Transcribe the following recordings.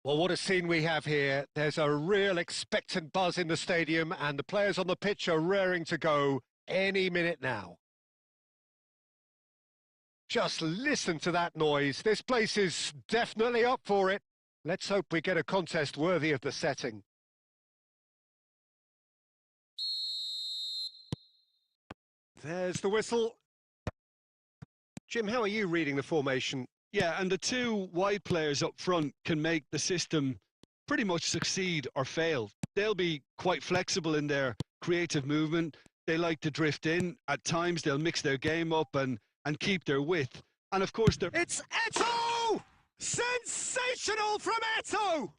Well, what a scene we have here. There's a real expectant buzz in the stadium and the players on the pitch are raring to go any minute now. Just listen to that noise. This place is definitely up for it. Let's hope we get a contest worthy of the setting. There's the whistle. Jim, how are you reading the formation? Yeah, and the two wide players up front can make the system pretty much succeed or fail. They'll be quite flexible in their creative movement. They like to drift in. At times, they'll mix their game up and keep their width. And of course, it's Eto'o! Sensational from Eto'o!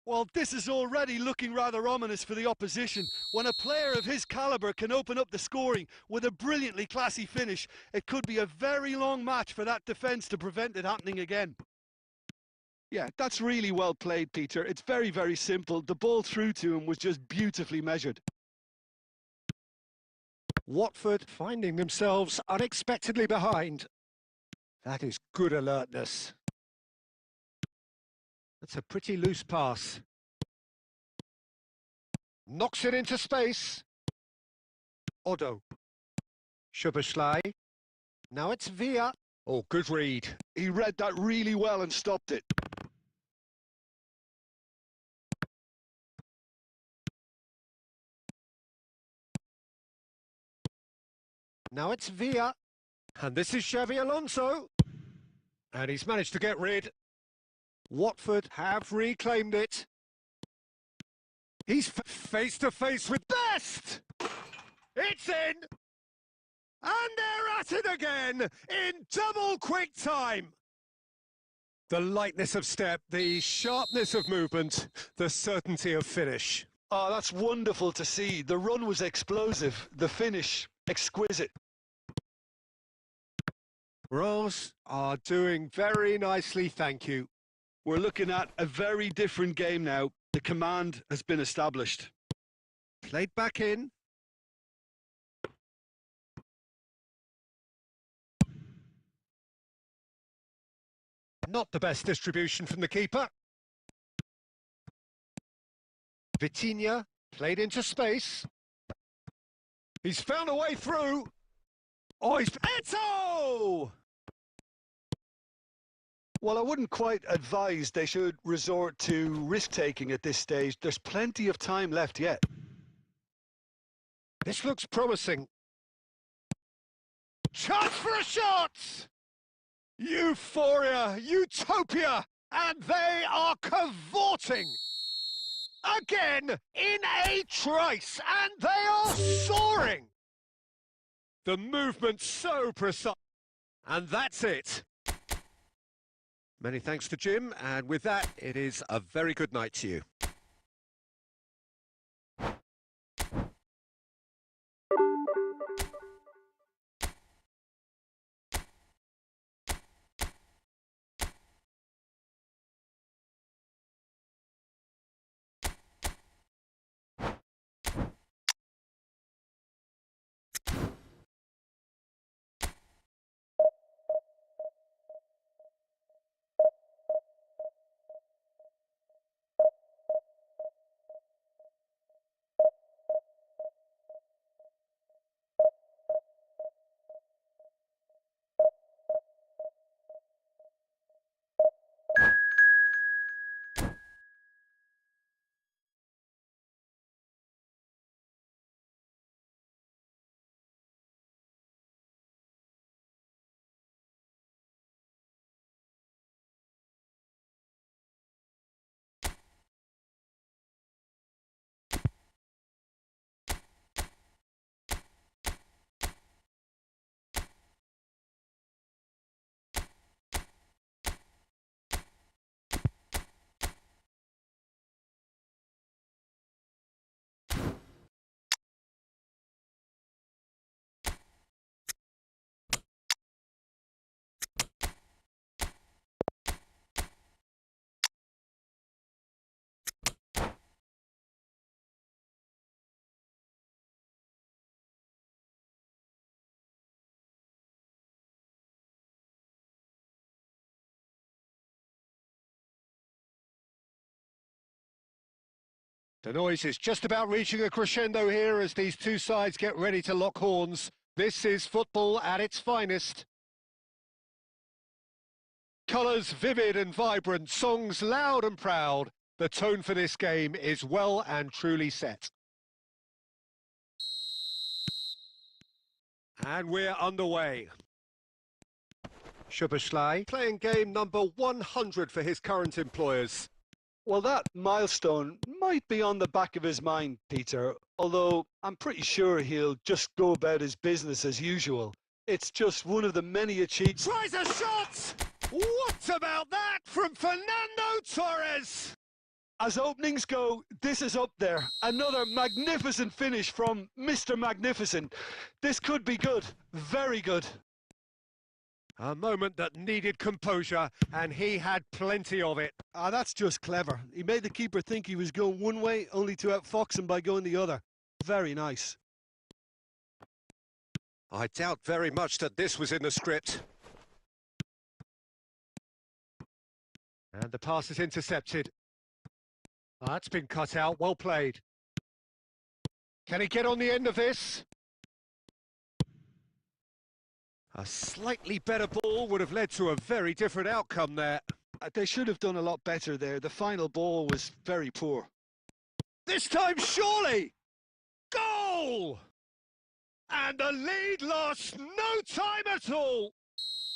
Well, this is already looking rather ominous for the opposition. When a player of his calibre can open up the scoring with a brilliantly classy finish, it could be a very long match for that defence to prevent it happening again. Yeah, that's really well played, Peter. It's very, very simple. The ball through to him was just beautifully measured. Watford finding themselves unexpectedly behind. That is good alertness. That's a pretty loose pass. Knocks it into space. Odo. Szoboszlai. Now it's Villa. Oh, good read. He read that really well and stopped it. Now it's Villa. And this is Xabi Alonso. And he's managed to get rid. Watford have reclaimed it. He's face to face with Best! It's in! And they're at it again in double quick time. The lightness of step, the sharpness of movement, the certainty of finish. Oh, that's wonderful to see. The run was explosive, the finish exquisite. Rose are doing very nicely, thank you. We're looking at a very different game now. The command has been established. Played back in. Not the best distribution from the keeper. Vitinha played into space. He's found a way through. Oh, he's... Eto'o! Well, I wouldn't quite advise they should resort to risk-taking at this stage. There's plenty of time left yet. This looks promising. Chance for a shot! Euphoria, utopia, and they are cavorting. Again, in a trice, and they are soaring. The movement's so precise. And that's it. Many thanks to Jim, and with that, it is a very good night to you. The noise is just about reaching a crescendo here as these two sides get ready to lock horns. This is football at its finest. Colours vivid and vibrant, songs loud and proud. The tone for this game is well and truly set. And we're underway. Szoboszlai playing game number 100 for his current employers. Well, that milestone might be on the back of his mind, Peter, although I'm pretty sure he'll just go about his business as usual. It's just one of the many achievements. Tries a shot! What about that from Fernando Torres? As openings go, this is up there. Another magnificent finish from Mr. Magnificent. This could be good, very good. A moment that needed composure, and he had plenty of it. That's just clever. He made the keeper think he was going one way, only to outfox him by going the other. Very nice. I doubt very much that this was in the script. And the pass is intercepted. That's been cut out, well played. Can he get on the end of this? A slightly better ball would have led to a very different outcome there. They should have done a lot better there. The final ball was very poor. This time, surely! Goal! And the lead lost no time at all.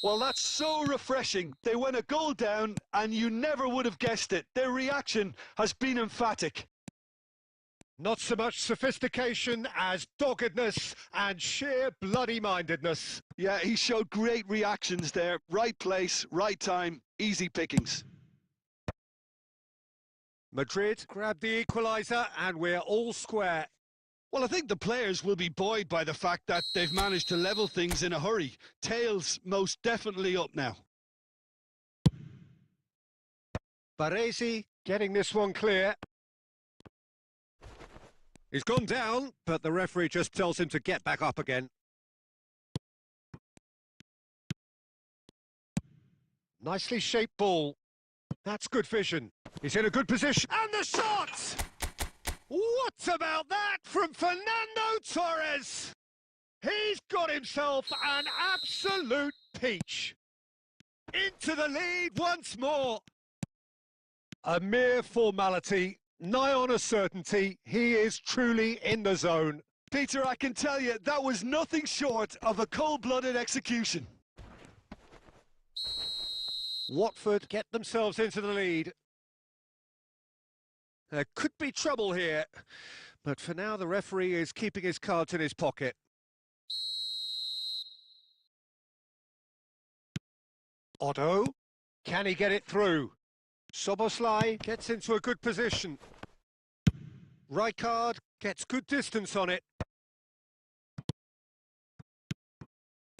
Well, that's so refreshing. They went a goal down and you never would have guessed it. Their reaction has been emphatic. Not so much sophistication as doggedness and sheer bloody-mindedness. Yeah, he showed great reactions there. Right place, right time, easy pickings. Madrid grabbed the equaliser and we're all square. Well, I think the players will be buoyed by the fact that they've managed to level things in a hurry. Tails most definitely up now. Baresi getting this one clear. He's gone down, but the referee just tells him to get back up again. Nicely shaped ball. That's good vision. He's in a good position. And the shot! What about that from Fernando Torres? He's got himself an absolute peach. Into the lead once more. A mere formality. Nigh on a certainty, he is truly in the zone. Peter, I can tell you, that was nothing short of a cold-blooded execution. Watford get themselves into the lead. There could be trouble here, but for now the referee is keeping his cards in his pocket. Otto, can he get it through? Szoboszlai gets into a good position. Rijkaard gets good distance on it.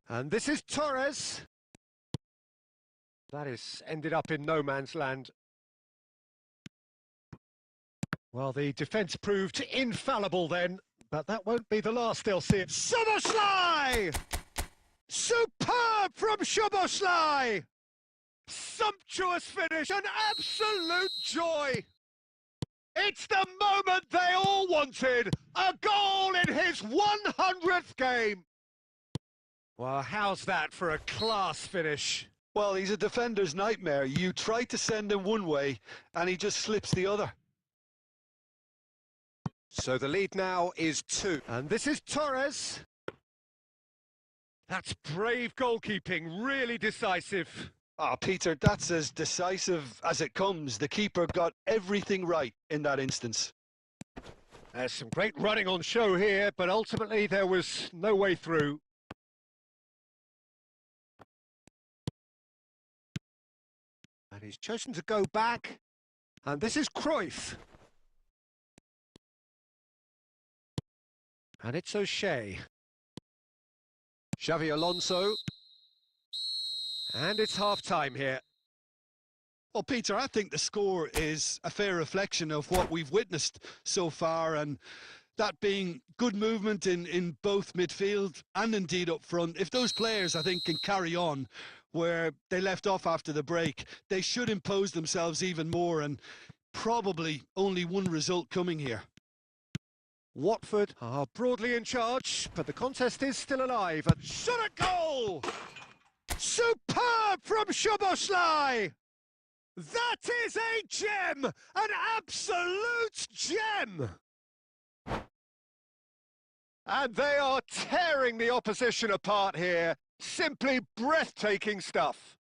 And this is Torres. That is ended up in no man's land. Well, the defence proved infallible then, but that won't be the last they'll see it. Szoboszlai! Superb from Szoboszlai! Sumptuous finish, an absolute joy! It's the moment they all wanted! A goal in his 100th game! Well, how's that for a class finish? Well, he's a defender's nightmare. You try to send him one way, and he just slips the other. So the lead now is 2. And this is Torres. That's brave goalkeeping, really decisive. Peter, that's as decisive as it comes. The keeper got everything right in that instance. There's some great running on show here, but ultimately there was no way through. And he's chosen to go back. And this is Cruyff. And it's O'Shea. Xavi Alonso. And it's half-time here. Well, Peter, I think the score is a fair reflection of what we've witnessed so far, and that being good movement in both midfield and indeed up front. If those players, I think, can carry on where they left off after the break, they should impose themselves even more and probably only one result coming here. Watford are broadly in charge, but the contest is still alive. And shot at goal! Superb from Szoboszlai! That is a gem! An absolute gem! And they are tearing the opposition apart here. Simply breathtaking stuff.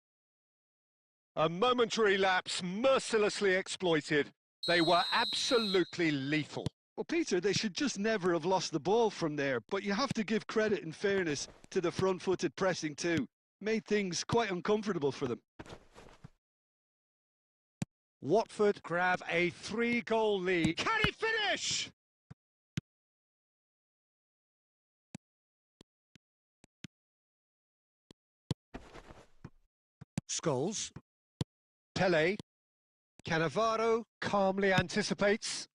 A momentary lapse mercilessly exploited. They were absolutely lethal. Well, Peter, they should just never have lost the ball from there, but you have to give credit and fairness to the front-footed pressing too. Made things quite uncomfortable for them. Watford grab a 3-goal lead. Can he finish? Scholes. Pele. Cannavaro calmly anticipates.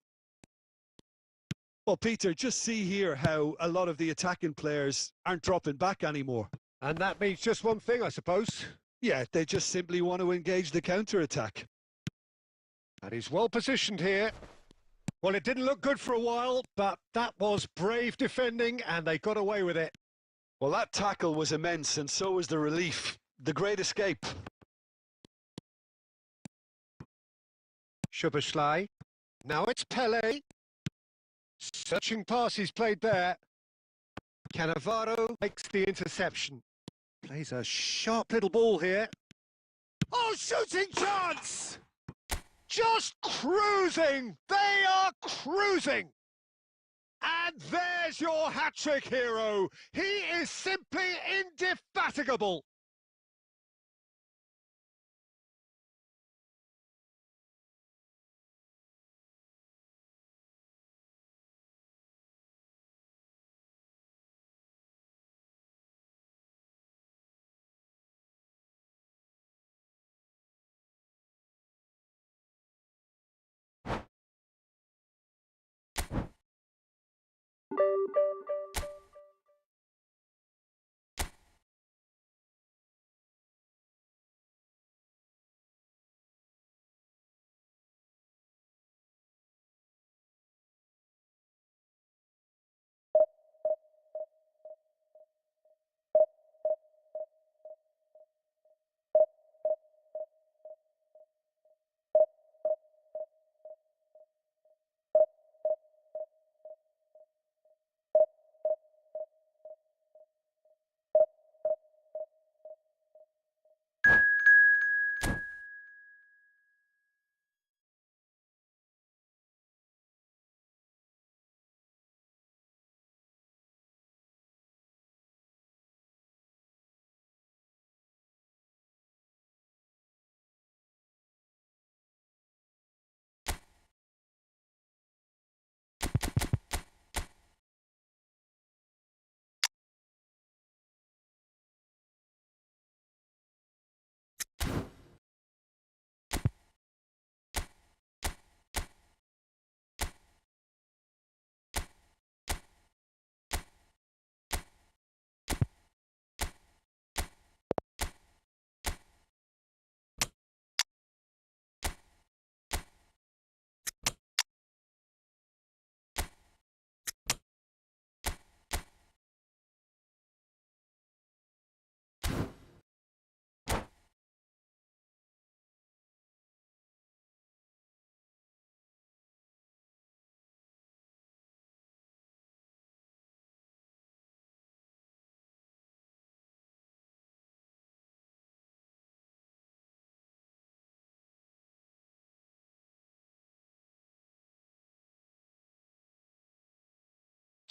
Well, Peter, just see here how a lot of the attacking players aren't dropping back anymore. And that means just one thing, I suppose. Yeah, they just simply want to engage the counter-attack. And he's well positioned here. Well, it didn't look good for a while, but that was brave defending, and they got away with it. Well, that tackle was immense, and so was the relief. The great escape. Szoboszlai. Now it's Pele. Searching pass he's played there. Cannavaro makes the interception. Plays a sharp little ball here. Oh, shooting chance! Just cruising! They are cruising! And there's your hat-trick hero. He is simply indefatigable.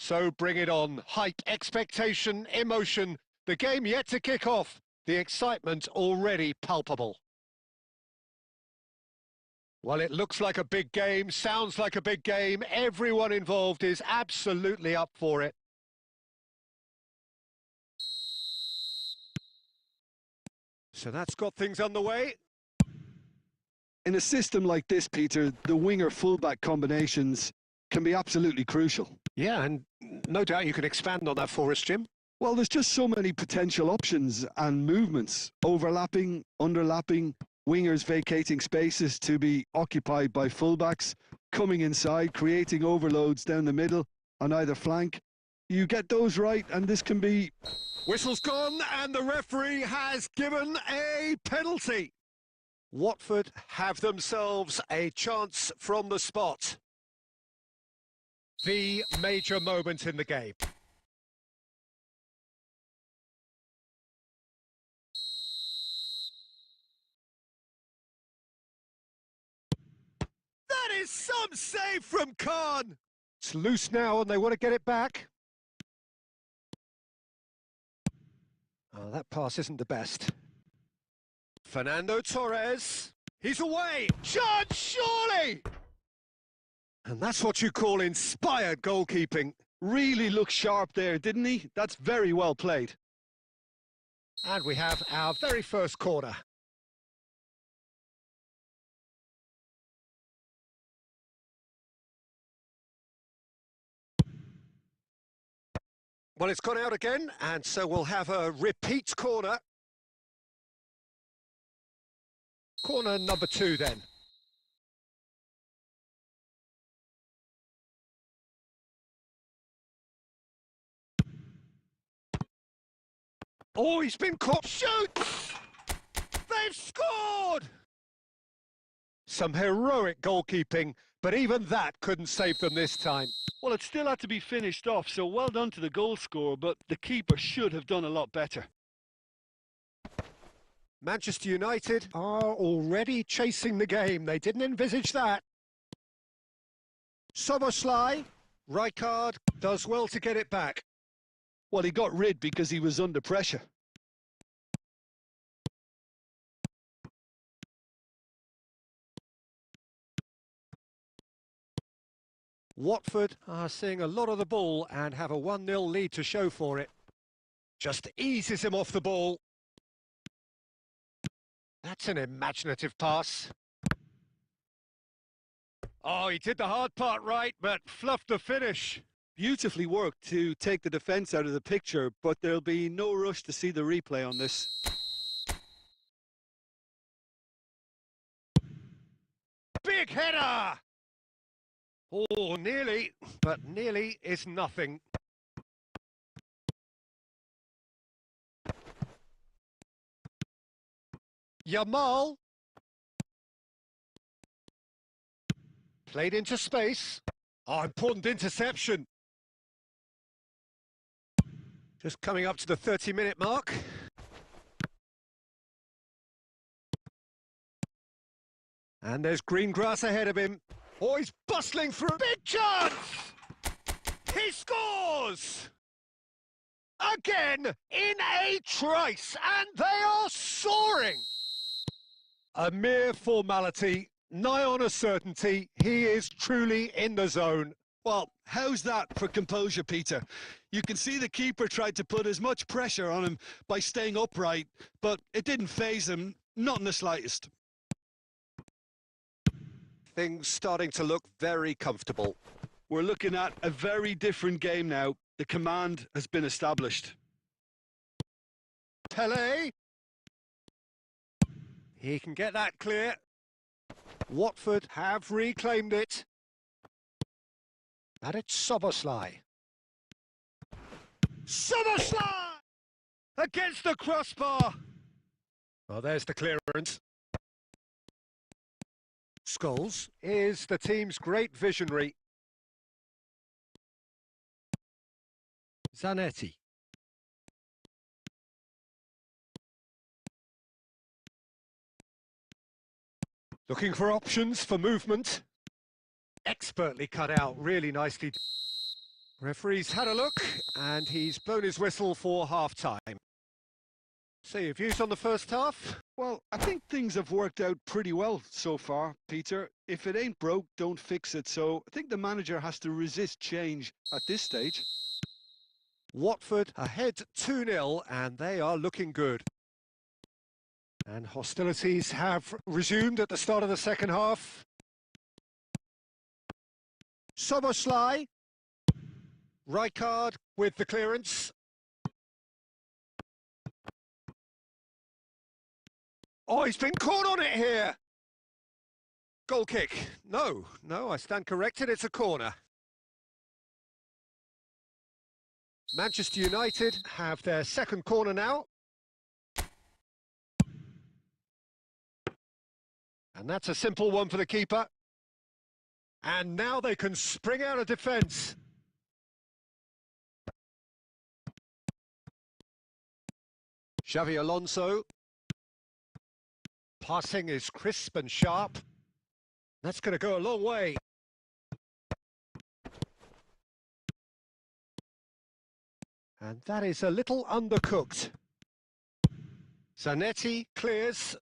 So bring it on. Hype, expectation, emotion. The game yet to kick off. The excitement already palpable. Well, it looks like a big game, sounds like a big game. Everyone involved is absolutely up for it. So that's got things underway. In a system like this, Peter, the winger-fullback combinations can be absolutely crucial. Yeah, and no doubt you can expand on that for us, Jim. Well, there's just so many potential options and movements, overlapping, underlapping, Wingers vacating spaces to be occupied by fullbacks, coming inside, creating overloads down the middle on either flank. You get those right, and this can be... Whistle's gone, and the referee has given a penalty. Watford have themselves a chance from the spot. The major moment in the game. That is some save from Khan. It's loose now and they want to get it back. Oh, that pass isn't the best. Fernando Torres. He's away. Chance, surely! And that's what you call inspired goalkeeping. Really looked sharp there, didn't he? That's very well played. And we have our very first corner. Well, it's gone out again, and so we'll have a repeat corner. Corner number 2 then. Oh, he's been caught. Shoots! They've scored! Some heroic goalkeeping, but even that couldn't save them this time. Well, it still had to be finished off, so well done to the goal scorer, but the keeper should have done a lot better. Manchester United are already chasing the game. They didn't envisage that. Soboslai. Rijkaard does well to get it back. Well, he got rid because he was under pressure. Watford are seeing a lot of the ball and have a 1-0 lead to show for it. Just eases him off the ball. That's an imaginative pass. Oh, he did the hard part right, but fluffed the finish. Beautifully worked to take the defence out of the picture, but there'll be no rush to see the replay on this. Big header! Oh, nearly, but nearly is nothing. Yamal. Played into space. Oh, important interception. Just coming up to the 30-minute mark. And there's green grass ahead of him. Oh, he's bustling through. Big chance! He scores! Again, in a trice, and they are soaring! A mere formality, nigh on a certainty. He is truly in the zone. Well, how's that for composure, Peter? You can see the keeper tried to put as much pressure on him by staying upright, but it didn't faze him, not in the slightest. Things starting to look very comfortable. We're looking at a very different game now. The command has been established. Pele. He can get that clear. Watford have reclaimed it. And it's Soboslai. Soboslai! Against the crossbar. Oh, there's the clearance. Scholes is the team's great visionary. Zanetti. Looking for options for movement. Expertly cut out, really nicely. Referee's had a look, and he's blown his whistle for half-time. So your views on the first half? Well, I think things have worked out pretty well so far, Peter. If it ain't broke, don't fix it. So I think the manager has to resist change at this stage. Watford ahead 2-0, and they are looking good. And hostilities have resumed at the start of the second half. Soboslai. Rijkaard with the clearance. Oh, he's been caught on it here. Goal kick. No, I stand corrected. It's a corner. Manchester United have their second corner now. And that's a simple one for the keeper. And now they can spring out of defence. Xavi Alonso. Passing is crisp and sharp. That's going to go a long way. And that is a little undercooked. Zanetti clears.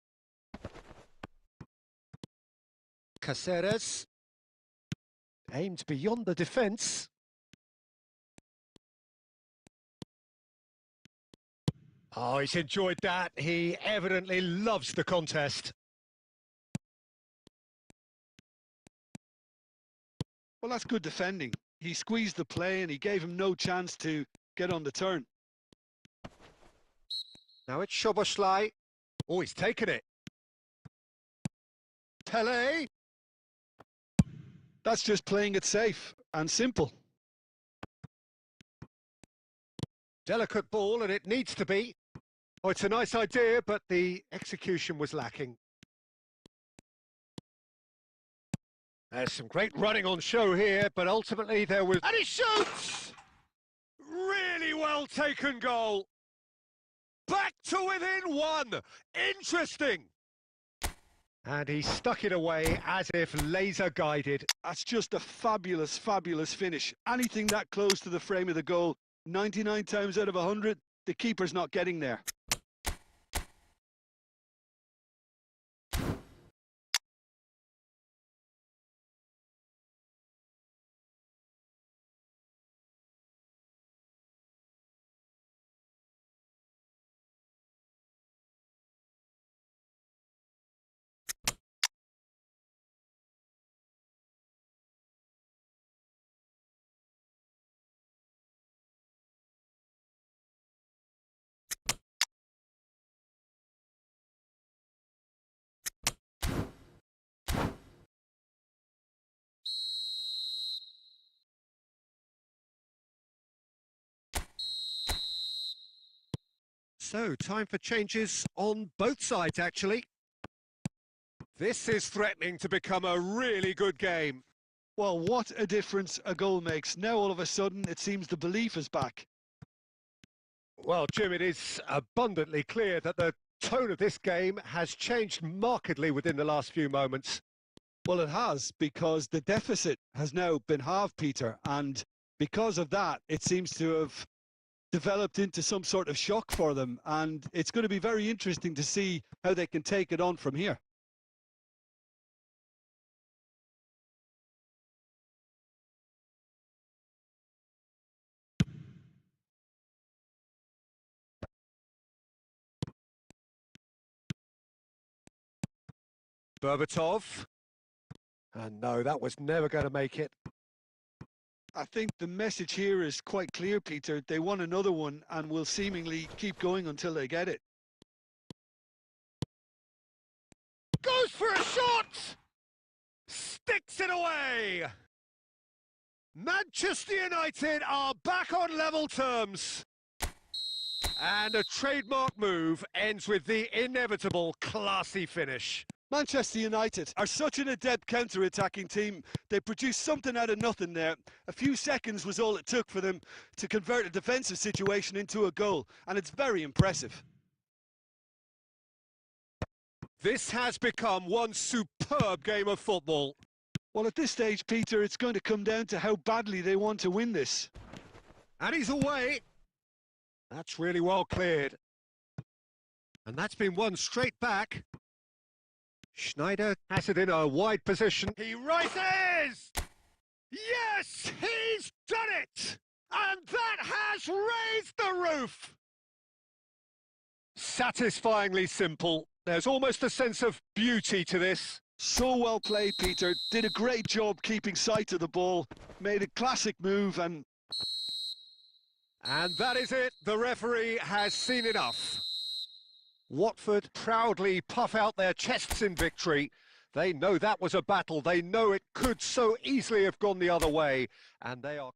Caceres aimed beyond the defence. Oh, he's enjoyed that. He evidently loves the contest. Well, that's good defending. He squeezed the play and he gave him no chance to get on the turn. Now it's Szoboszlai. Oh, he's taken it. Pele. That's just playing it safe and simple. Delicate ball, and it needs to be. Oh, it's a nice idea, but the execution was lacking. There's some great running on show here, but ultimately there was... And he shoots! Really well taken goal. Back to within one. Interesting. And he stuck it away as if laser guided. That's just a fabulous, fabulous finish. Anything that close to the frame of the goal, 99 times out of 100, the keeper's not getting there. So, time for changes on both sides, actually. This is threatening to become a really good game. Well, what a difference a goal makes. Now, all of a sudden, it seems the belief is back. Well, Jim, it is abundantly clear that the tone of this game has changed markedly within the last few moments. Well, it has, because the deficit has now been halved, Peter, and because of that, it seems to have developed into some sort of shock for them, and it's going to be very interesting to see how they can take it on from here. Berbatov. And no, that was never going to make it. I think the message here is quite clear, Peter. They want another one and will seemingly keep going until they get it. Goes for a shot! Sticks it away! Manchester United are back on level terms. And a trademark move ends with the inevitable classy finish. Manchester United are such an adept counter-attacking team. They produced something out of nothing there. A few seconds was all it took for them to convert a defensive situation into a goal, and it's very impressive. This has become one superb game of football. Well, at this stage, Peter, it's going to come down to how badly they want to win this. And he's away. That's really well cleared. And that's been won straight back. Schneider has it in a wide position. He rises! Yes, he's done it! And that has raised the roof! Satisfyingly simple. There's almost a sense of beauty to this. So well played, Peter. Did a great job keeping sight of the ball. Made a classic move and... And that is it. The referee has seen enough. Watford proudly puff out their chests in victory. They know that was a battle. They know it could so easily have gone the other way. And they are...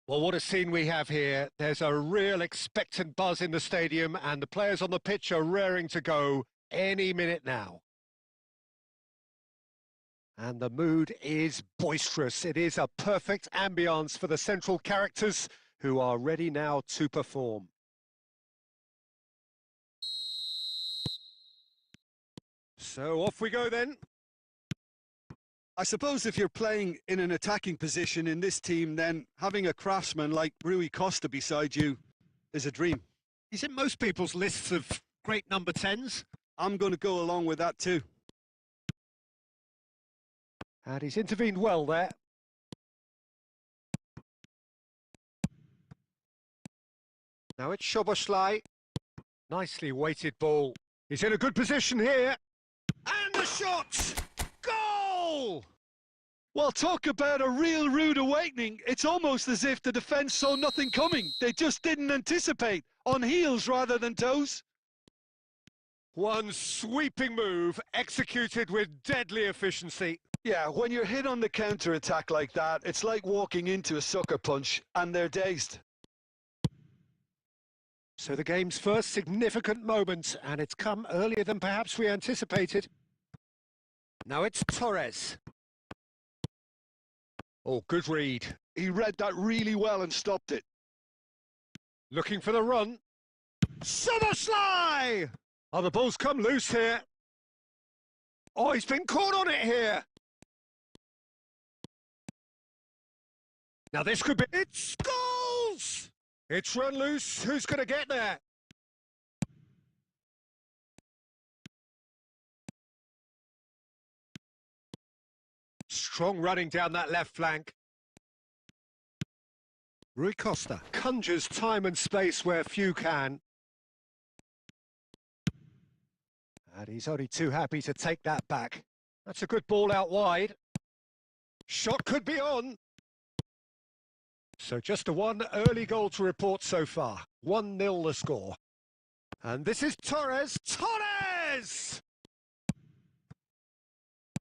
Well, what a scene we have here. There's a real expectant buzz in the stadium and the players on the pitch are raring to go any minute now. And the mood is boisterous. It is a perfect ambience for the central characters who are ready now to perform. So off we go then. I suppose if you're playing in an attacking position in this team, then having a craftsman like Rui Costa beside you is a dream. He's in most people's lists of great number 10s. I'm going to go along with that too. And he's intervened well there. Now it's Szoboszlai. Nicely weighted ball. He's in a good position here. And the shot! Goal! Well, talk about a real rude awakening. It's almost as if the defence saw nothing coming. They just didn't anticipate, on heels rather than toes. One sweeping move executed with deadly efficiency. Yeah, when you're hit on the counter-attack like that, it's like walking into a sucker punch, and they're dazed. So the game's first significant moment, and it's come earlier than perhaps we anticipated. Now it's Torres. Oh, good read. He read that really well and stopped it. Looking for the run. Summerslide! Oh, the ball's come loose here. Oh, he's been caught on it here. Now this could be... It's goals! It's run loose. Who's going to get there? Strong running down that left flank. Rui Costa conjures time and space where few can. And he's only too happy to take that back. That's a good ball out wide. Shot could be on. So just a one early goal to report so far. 1-0 the score. And this is Torres. Torres!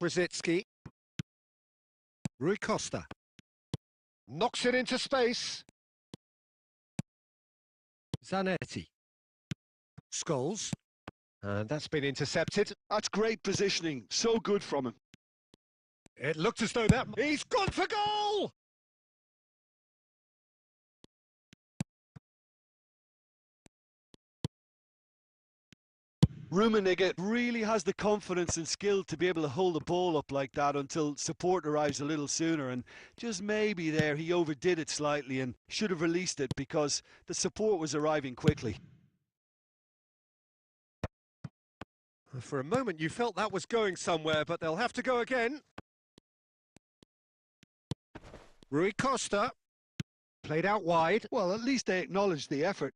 Brzezinski. Rui Costa. Knocks it into space. Zanetti. Scholes. And that's been intercepted. That's great positioning. So good from him. It looked as though that... He's gone for goal! Rummenigge really has the confidence and skill to be able to hold the ball up like that until support arrives a little sooner, and just maybe there he overdid it slightly and should have released it because the support was arriving quickly. For a moment you felt that was going somewhere, but they'll have to go again. Rui Costa played out wide. Well, at least they acknowledged the effort.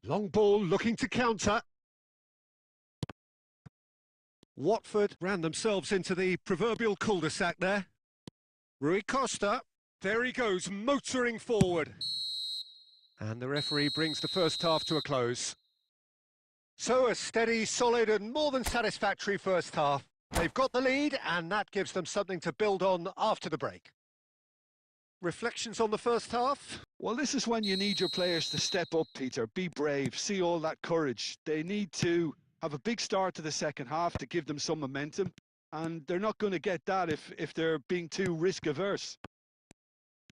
Long ball looking to counter. Watford ran themselves into the proverbial cul-de-sac there. Rui Costa, there he goes, motoring forward. And the referee brings the first half to a close. So a steady, solid and more than satisfactory first half. They've got the lead and that gives them something to build on after the break. Reflections on the first half? Well, this is when you need your players to step up, Peter. Be brave, see all that courage. They need to have a big start to the second half to give them some momentum, and they're not going to get that if they're being too risk-averse.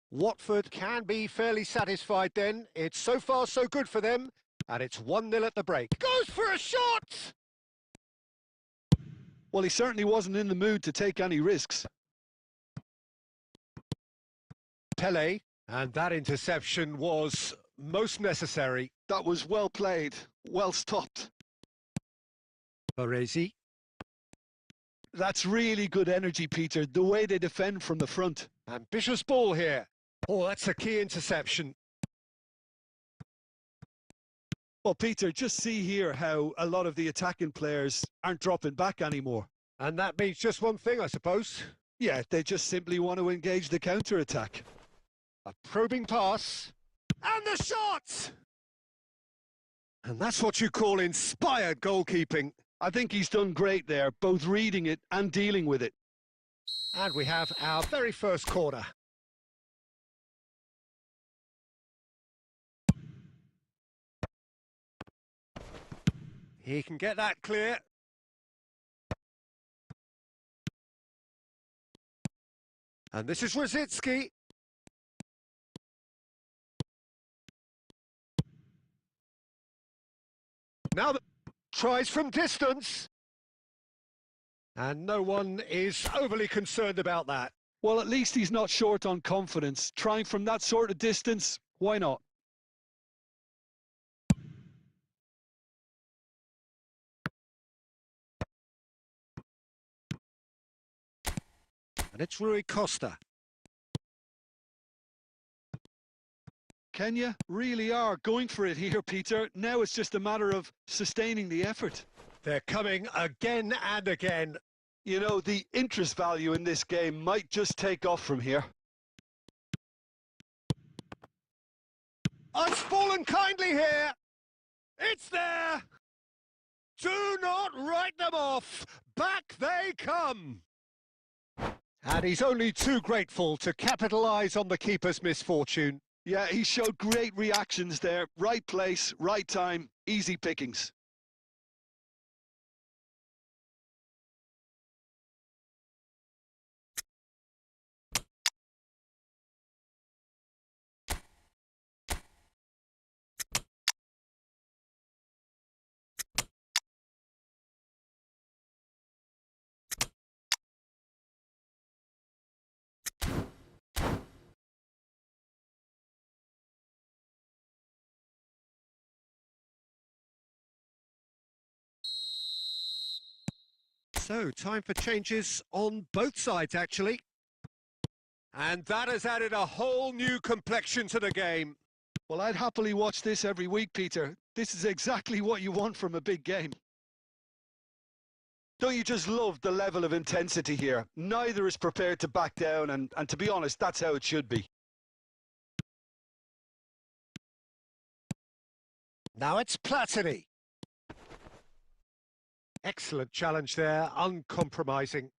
Watford can be fairly satisfied then. It's so far so good for them, and it's 1-0 at the break. Goes for a shot! Well, he certainly wasn't in the mood to take any risks. Pele, and that interception was most necessary. That was well played, well stopped. Baresi. That's really good energy, Peter, the way they defend from the front. Ambitious ball here. Oh, that's a key interception. Well, Peter, just see here how a lot of the attacking players aren't dropping back anymore. And that means just one thing, I suppose. Yeah, they just simply want to engage the counter-attack. A probing pass. And the shot! And that's what you call inspired goalkeeping. I think he's done great there, both reading it and dealing with it. And we have our very first corner. He can get that clear. And this is Brzezinski. Now the tries from distance. And no one is overly concerned about that. Well, at least he's not short on confidence. Trying from that sort of distance, why not? And it's Rui Costa. Kenya really are going for it here, Peter. Now it's just a matter of sustaining the effort. They're coming again and again. You know, the interest value in this game might just take off from here. It's fallen kindly here. It's there. Do not write them off. Back they come. And he's only too grateful to capitalise on the keeper's misfortune. Yeah, he showed great reactions there. Right place, right time, easy pickings. So, time for changes on both sides, actually. And that has added a whole new complexion to the game. Well, I'd happily watch this every week, Peter. This is exactly what you want from a big game. Don't you just love the level of intensity here? Neither is prepared to back down, and to be honest, that's how it should be. Now it's Platini. Excellent challenge there, uncompromising.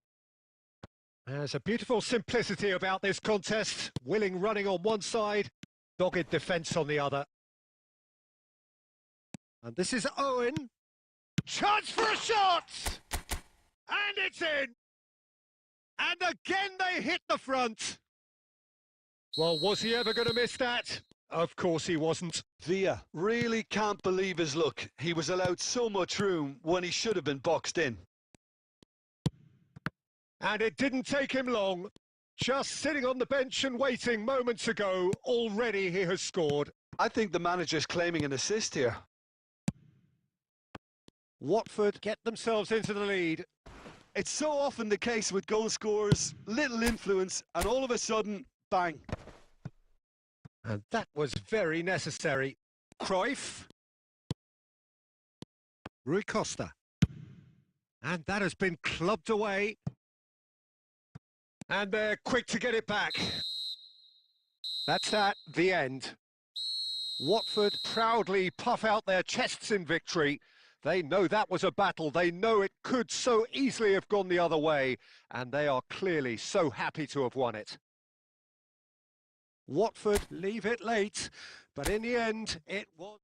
There's a beautiful simplicity about this contest. Willing running on one side, dogged defence on the other. And this is Owen. Chance for a shot! And it's in! And again they hit the front. Well, was he ever going to miss that? Of course he wasn't. Villa really can't believe his luck. He was allowed so much room when he should have been boxed in. And it didn't take him long. Just sitting on the bench and waiting moments ago, already he has scored. I think the manager's claiming an assist here. Watford get themselves into the lead. It's so often the case with goal scorers, little influence, and all of a sudden, bang. And that was very necessary. Cruyff. Rui Costa. And that has been clubbed away. And they're quick to get it back. That's that, the end. Watford proudly puff out their chests in victory. They know that was a battle. They know it could so easily have gone the other way. And they are clearly so happy to have won it. Watford leave it late, but in the end, it was...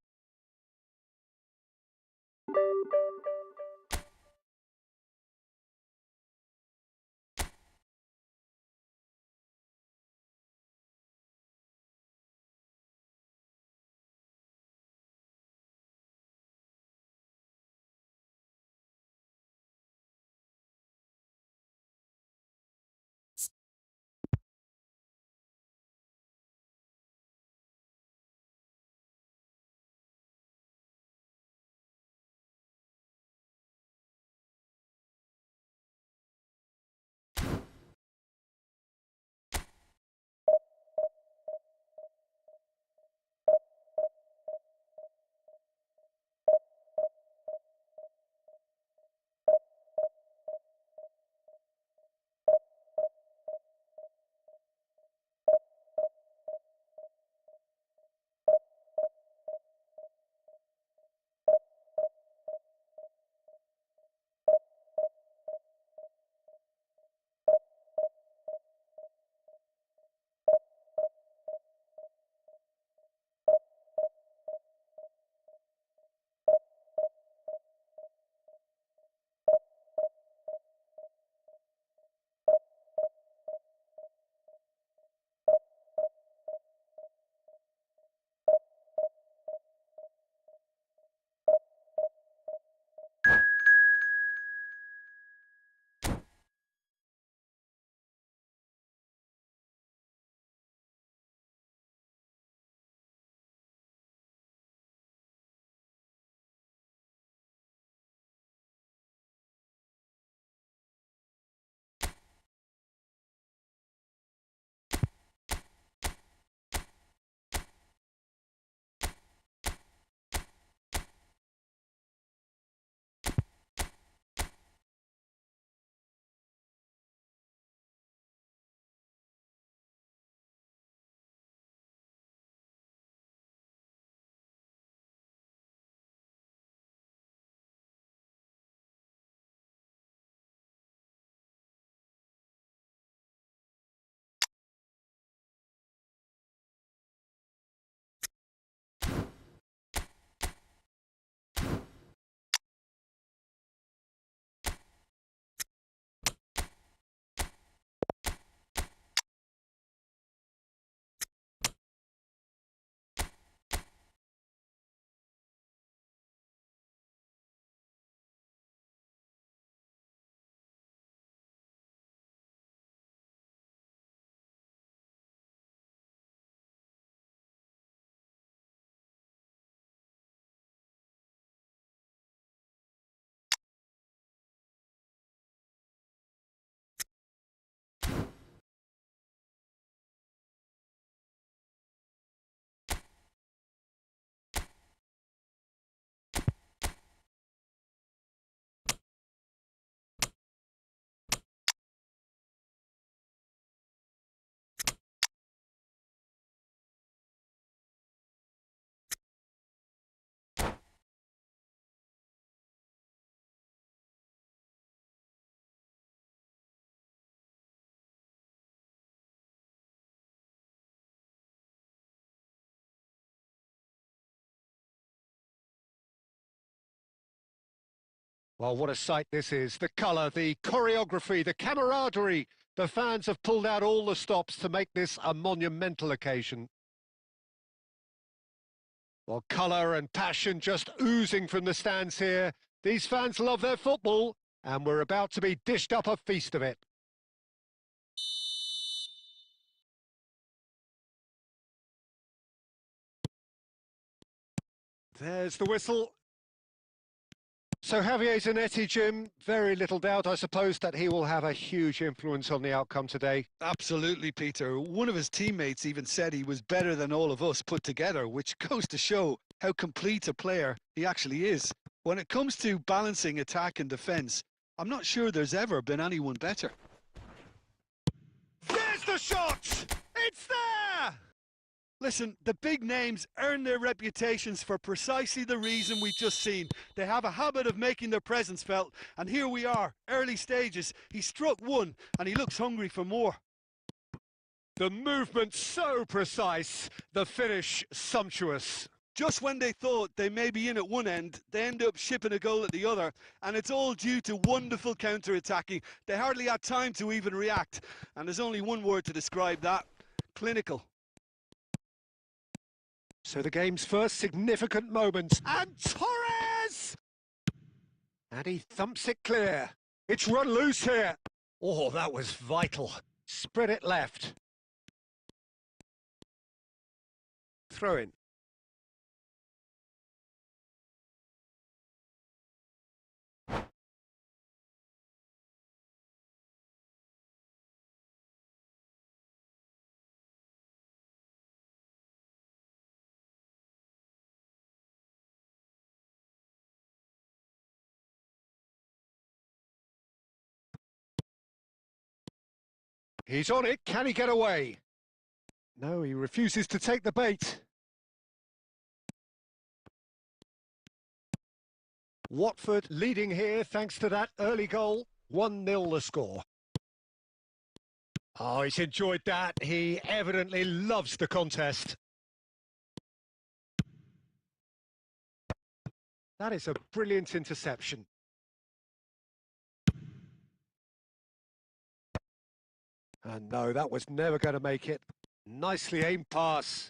Well, what a sight this is. The colour, the choreography, the camaraderie. The fans have pulled out all the stops to make this a monumental occasion. Well, colour and passion just oozing from the stands here. These fans love their football, and we're about to be dished up a feast of it. There's the whistle. So Javier Zanetti, Jim, very little doubt, I suppose, that he will have a huge influence on the outcome today. Absolutely, Peter. One of his teammates even said he was better than all of us put together, which goes to show how complete a player he actually is. When it comes to balancing attack and defence, I'm not sure there's ever been anyone better. There's the shot! It's there! Listen, the big names earn their reputations for precisely the reason we've just seen. They have a habit of making their presence felt, and here we are, early stages. He struck one, and he looks hungry for more. The movement so precise, the finish sumptuous. Just when they thought they may be in at one end, they end up shipping a goal at the other, and it's all due to wonderful counter-attacking. They hardly had time to even react, and there's only one word to describe that: clinical. So the game's first significant moments, and Torres! And he thumps it clear. It's run loose here. Oh, that was vital. Spread it left. Throw in. He's on it. Can he get away? No, he refuses to take the bait. Watford leading here thanks to that early goal. 1-0 the score. Oh, he's enjoyed that. He evidently loves the contest. That is a brilliant interception. And no, that was never going to make it. Nicely aimed pass.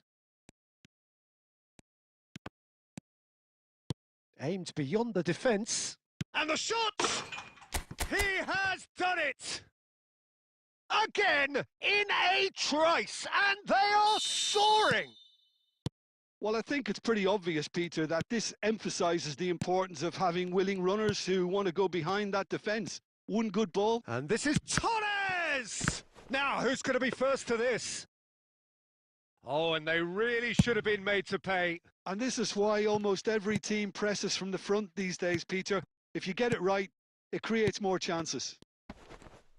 Aimed beyond the defence. And the shot! He has done it! Again, in a trice, and they are soaring! Well, I think it's pretty obvious, Peter, that this emphasises the importance of having willing runners who want to go behind that defence. One good ball. And this is Torres! Now, who's going to be first to this? Oh, and they really should have been made to pay. And this is why almost every team presses from the front these days, Peter. If you get it right, it creates more chances.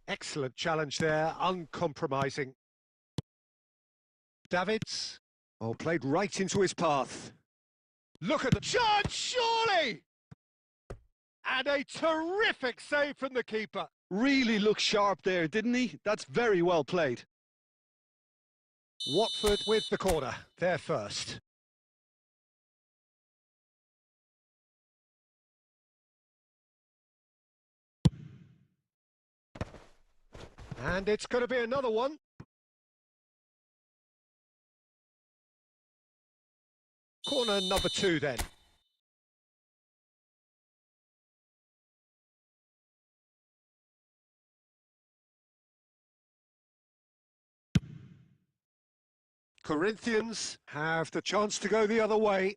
Excellent challenge there, uncompromising. Davids, oh, played right into his path. Look at the chance, surely! And a terrific save from the keeper. Really looked sharp there, didn't he? That's very well played. Watford with the corner, they're first. And it's going to be another one. Corner number 2 then. Corinthians have the chance to go the other way.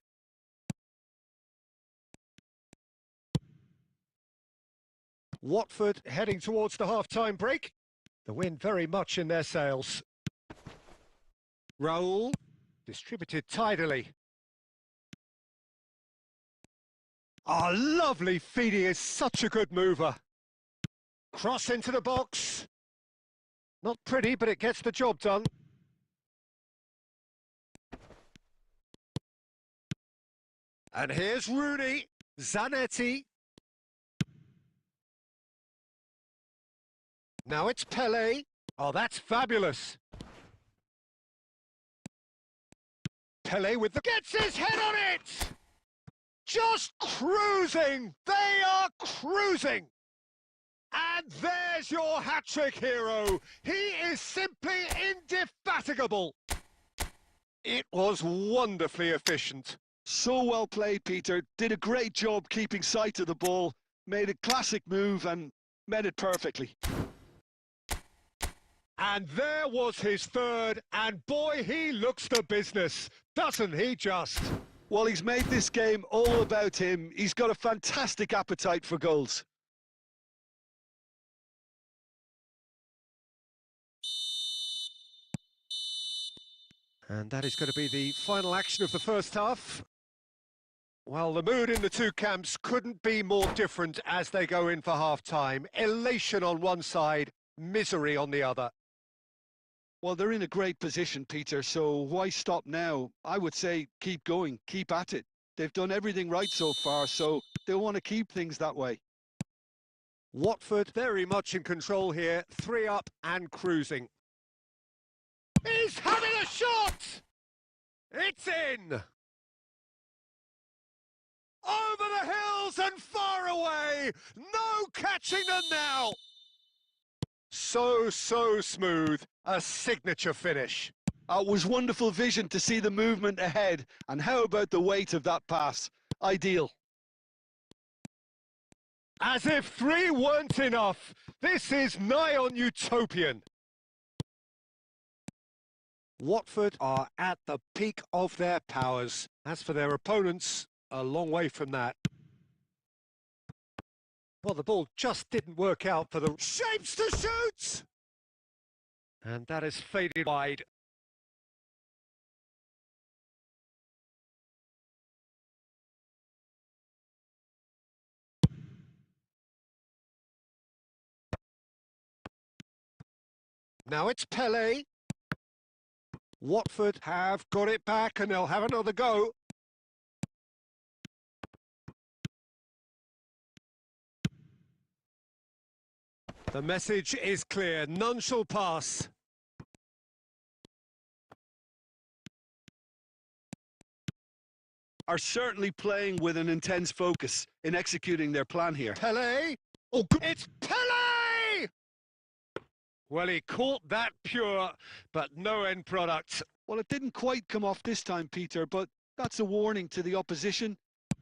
Watford heading towards the half-time break. The wind very much in their sails. Raul, distributed tidily. Oh, lovely feed, he is such a good mover. Cross into the box. Not pretty, but it gets the job done. And here's Rooney, Zanetti. Now it's Pelé. Oh, that's fabulous. Pelé with the... Gets his head on it! just cruising. They are cruising. And there's your hat-trick hero. He is simply indefatigable. It was wonderfully efficient. So well played, Peter. Did a great job keeping sight of the ball, made a classic move and met it perfectly. And there was his third, and boy, he looks the business, doesn't he just? Well, he's made this game all about him. He's got a fantastic appetite for goals. And that is going to be the final action of the first half. Well, the mood in the two camps couldn't be more different as they go in for half-time. Elation on one side, misery on the other. Well, they're in a great position, Peter, so why stop now? I would say keep going, keep at it. They've done everything right so far, so they'll want to keep things that way. Watford very much in control here, 3 up and cruising. He's having a shot! It's in! Over the hills and far away! No catching them now! So smooth, a signature finish. It was wonderful vision to see the movement ahead, and how about the weight of that pass? Ideal. As if 3 weren't enough, this is nigh on utopian. Watford are at the peak of their powers. As for their opponents, a long way from that. Well, the ball just didn't work out for the shapes to shoot! And that is faded wide. Now it's Pele. Watford have got it back and they'll have another go. The message is clear, none shall pass. Are certainly playing with an intense focus in executing their plan here. Pele! Oh, it's Pele! Well, he caught that pure, but no end product. Well, it didn't quite come off this time, Peter, but that's a warning to the opposition.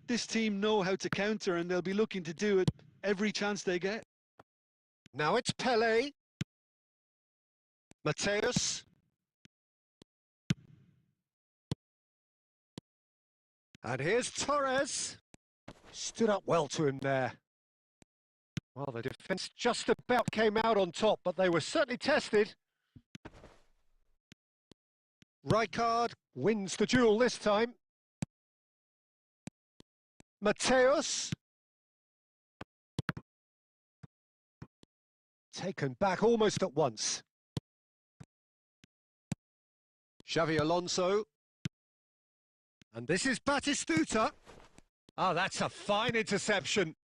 This team know how to counter, and they'll be looking to do it every chance they get. Now it's Pele. Mateus. And here's Torres. Stood up well to him there. Well, the defence just about came out on top, but they were certainly tested. Rijkaard wins the duel this time. Mateus. Taken back almost at once. Xavi Alonso. And this is Batistuta. Oh, that's a fine interception.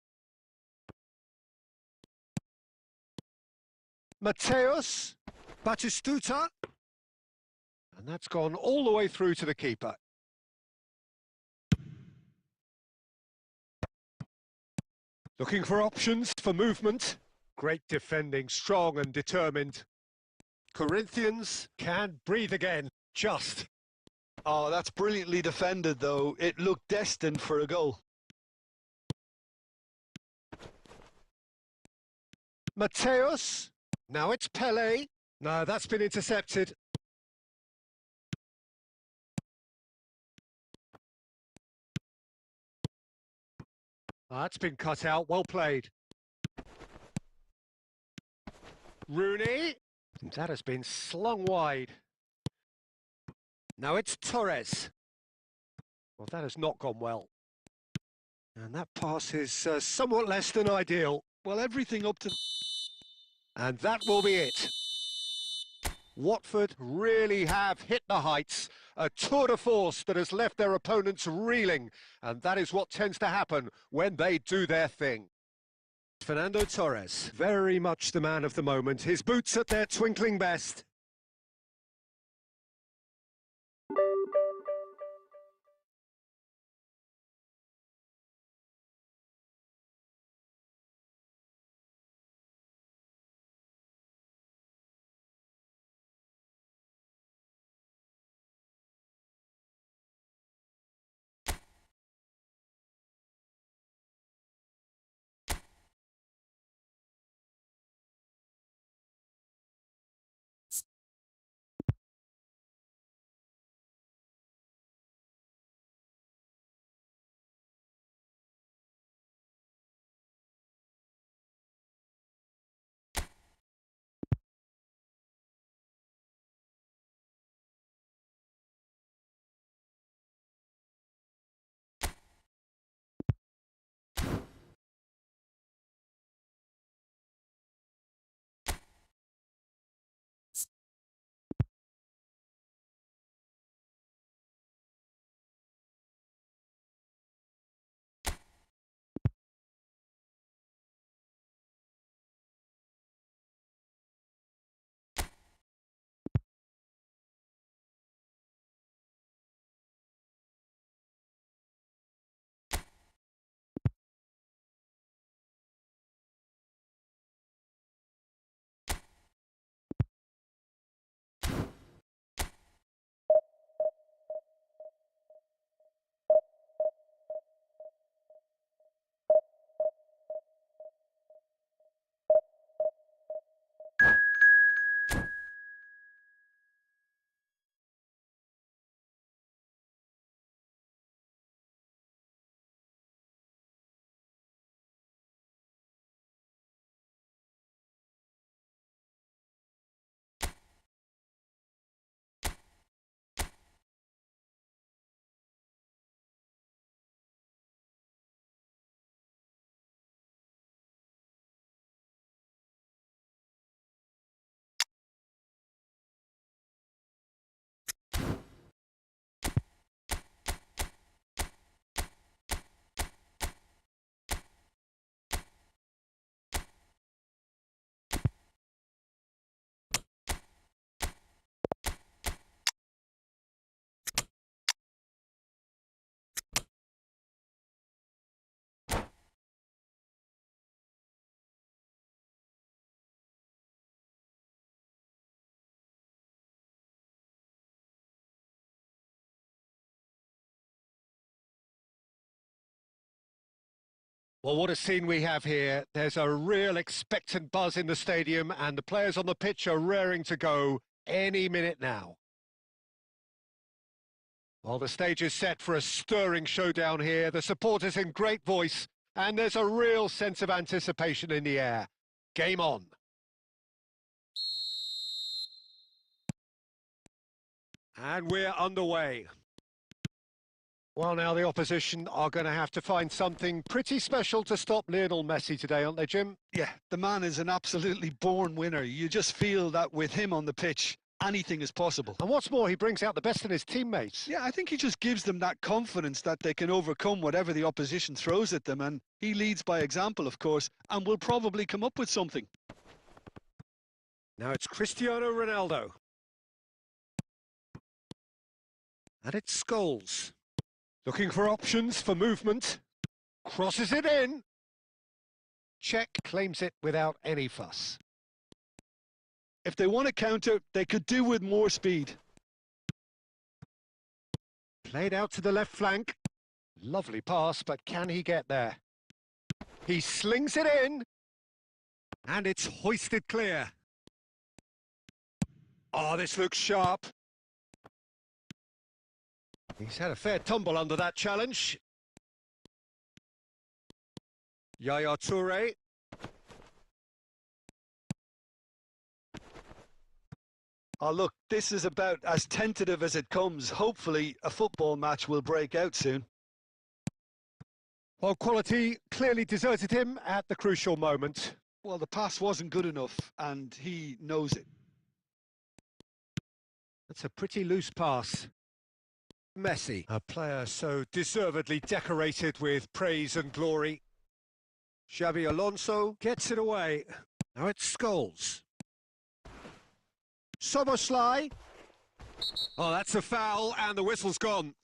Mateus. Batistuta. And that's gone all the way through to the keeper. Looking for options for movement. Great defending, strong and determined. Corinthians can breathe again, just. Oh, that's brilliantly defended, though. It looked destined for a goal. Mateus. Now it's Pele. No, that's been intercepted. That's been cut out, well played. Rooney. That has been slung wide. Now it's Torres. Well, that has not gone well. And that pass is somewhat less than ideal. Well, everything up to... And that will be it. Watford really have hit the heights. A tour de force that has left their opponents reeling. And that is what tends to happen when they do their thing. Fernando Torres, very much the man of the moment. His boots at their twinkling best. Well, what a scene we have here. There's a real expectant buzz in the stadium and the players on the pitch are raring to go any minute now. Well, the stage is set for a stirring showdown here. The supporters in great voice and there's a real sense of anticipation in the air. Game on. And we're underway. Well, now the opposition are going to have to find something pretty special to stop Lionel Messi today, aren't they, Jim? Yeah, the man is an absolutely born winner. You just feel that with him on the pitch, anything is possible. And what's more, he brings out the best in his teammates. Yeah, I think he just gives them that confidence that they can overcome whatever the opposition throws at them, and he leads by example, of course, and will probably come up with something. Now it's Cristiano Ronaldo. And it's Scholes. Looking for options for movement. Crosses it in. Czech claims it without any fuss. If they want to counter, they could do with more speed. Played out to the left flank. Lovely pass, but can he get there? He slings it in. And it's hoisted clear. Oh, this looks sharp. He's had a fair tumble under that challenge. Yaya Toure. Oh, look, this is about as tentative as it comes. Hopefully, a football match will break out soon. Well, quality clearly deserted him at the crucial moment. Well, the pass wasn't good enough, and he knows it. That's a pretty loose pass. Messi, a player so deservedly decorated with praise and glory. Xabi Alonso gets it away. Now it's Scholes. Soboslai. Oh, that's a foul, and the whistle's gone.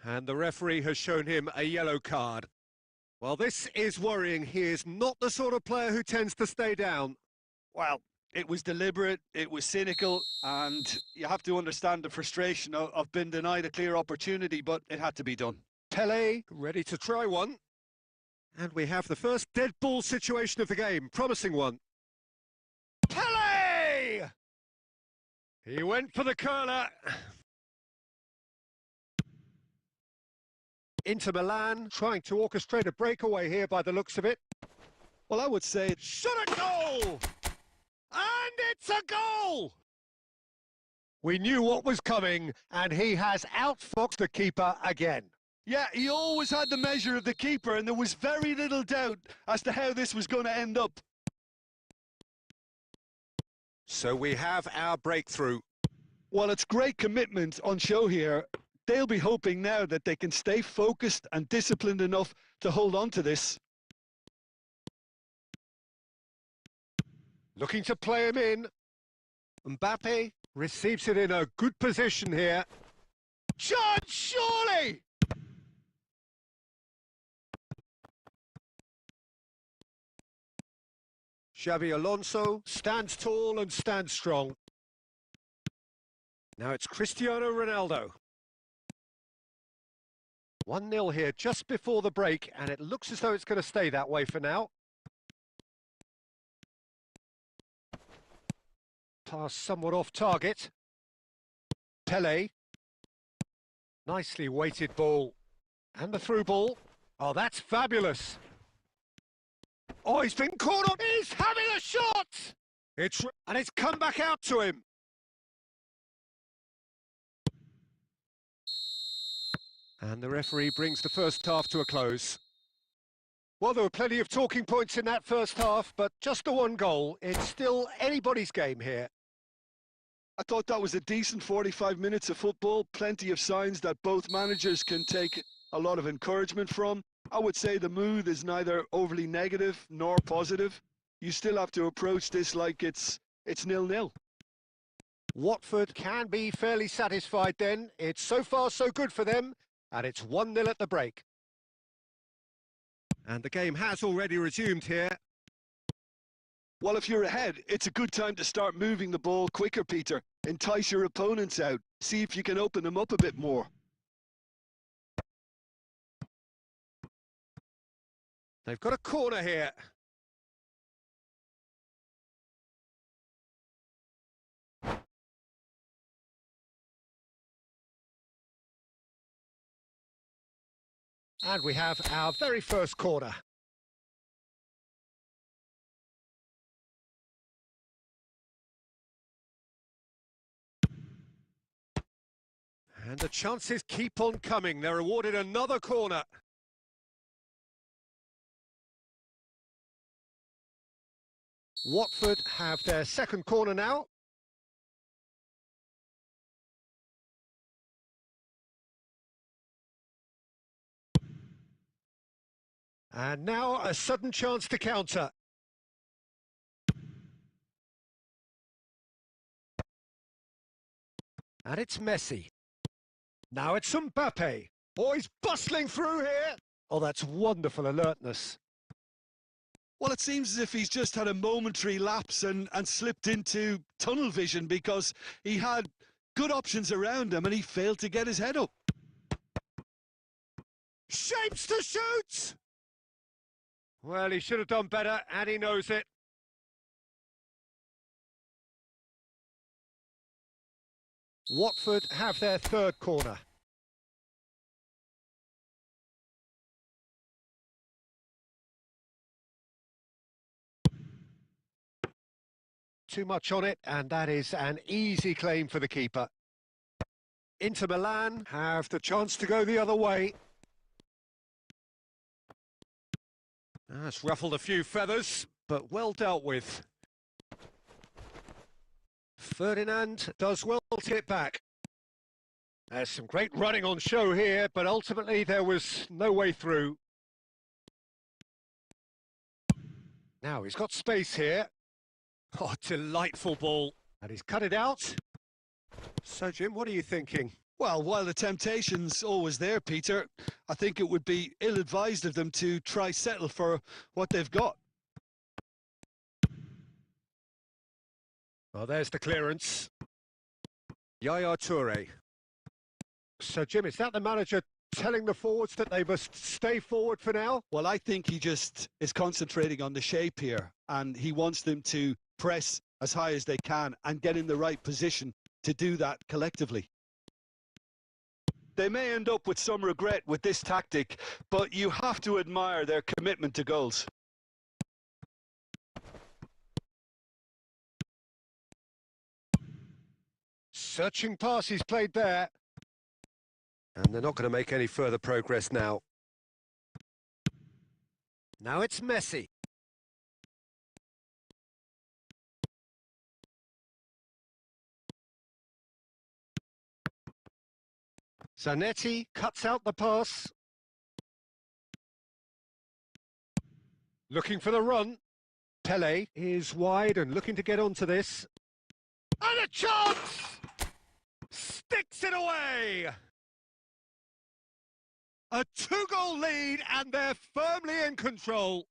And the referee has shown him a yellow card. Well, this is worrying. He is not the sort of player who tends to stay down. Well, it was deliberate, it was cynical, and you have to understand the frustration of being denied a clear opportunity, but it had to be done. Pele ready to try one. And we have the first dead ball situation of the game, promising one. Pele! He went for the curler. Inter Milan trying to orchestrate a breakaway here by the looks of it. Well, I would say... Shot a goal! And it's a goal! We knew what was coming, and he has outfoxed the keeper again. Yeah, he always had the measure of the keeper, and there was very little doubt as to how this was going to end up. So we have our breakthrough. Well, it's great commitment on show here. They'll be hoping now that they can stay focused and disciplined enough to hold on to this. Looking to play him in. Mbappe receives it in a good position here. Chance, surely! Xabi Alonso stands tall and stands strong. Now it's Cristiano Ronaldo. 1-0 here just before the break, and it looks as though it's going to stay that way for now. Pass somewhat off target. Pele. Nicely weighted ball. And the through ball. Oh, that's fabulous. Oh, he's been caught on. He's having a shot! And it's come back out to him. And the referee brings the first half to a close. Well, there were plenty of talking points in that first half, but just the one goal. It's still anybody's game here. I thought that was a decent 45 minutes of football. Plenty of signs that both managers can take a lot of encouragement from. I would say the mood is neither overly negative nor positive. You still have to approach this like it's 0-0. Watford can be fairly satisfied then. It's so far so good for them, and it's 1-0 at the break. And the game has already resumed here. Well, if you're ahead, it's a good time to start moving the ball quicker, Peter. Entice your opponents out. See if you can open them up a bit more. They've got a corner here. And we have our very first corner. And the chances keep on coming. They're awarded another corner. Watford have their second corner now. And now a sudden chance to counter. And it's Messi. Now it's Mbappe. Oh, he's bustling through here. Oh, that's wonderful alertness. Well, it seems as if he's just had a momentary lapse and slipped into tunnel vision, because he had good options around him and he failed to get his head up. Shapes to shoot! Well, he should have done better, and he knows it. Watford have their third corner. Too much on it, and that is an easy claim for the keeper. Inter Milan have the chance to go the other way. That's ruffled a few feathers, but well dealt with. Ferdinand does well to get back. There's some great running on show here, but ultimately there was no way through. Now he's got space here. Oh, delightful ball. And he's cut it out. So, Jim, what are you thinking? Well, while the temptation's always there, Peter, I think it would be ill-advised of them to try settle for what they've got. Well, there's the clearance. Yaya Toure. So, Jim, is that the manager telling the forwards that they must stay forward for now? Well, I think he just is concentrating on the shape here, and he wants them to press as high as they can and get in the right position to do that collectively. They may end up with some regret with this tactic, but you have to admire their commitment to goals. Searching pass he's played there. And they're not going to make any further progress now. Now it's Messi. Zanetti cuts out the pass. Looking for the run. Pele is wide and looking to get onto this. And a chance! Sticks it away! A two-goal lead, and they're firmly in control.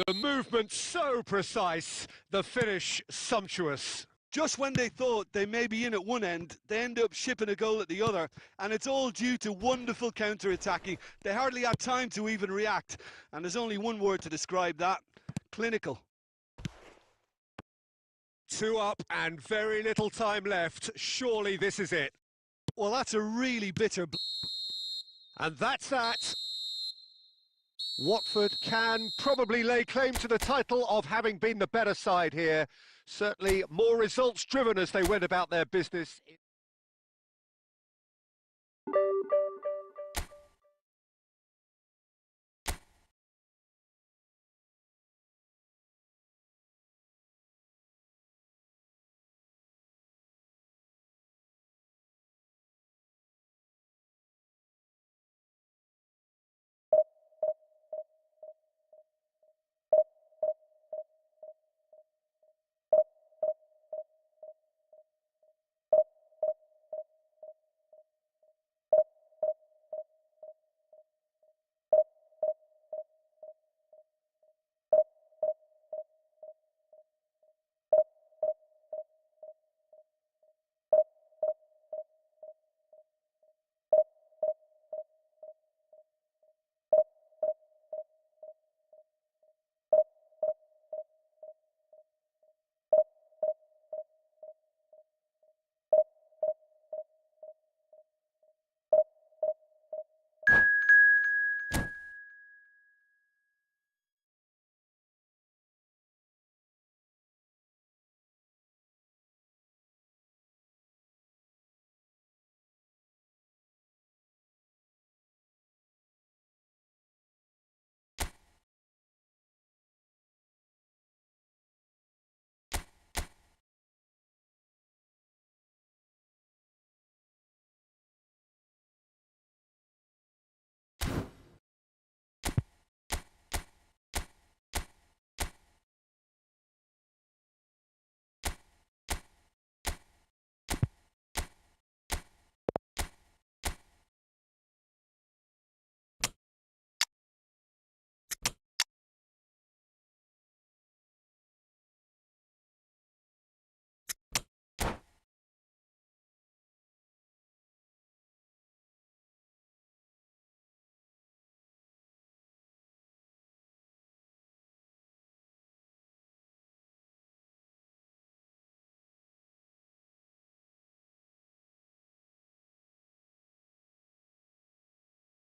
The movement so precise, the finish sumptuous. Just when they thought they may be in at one end, they end up shipping a goal at the other, and it's all due to wonderful counter-attacking. They hardly had time to even react, and there's only one word to describe that: clinical. 2 up and very little time left. Surely this is it. Well, that's a really bitter... And that's that. Watford can probably lay claim to the title of having been the better side here. Certainly more results driven as they went about their business.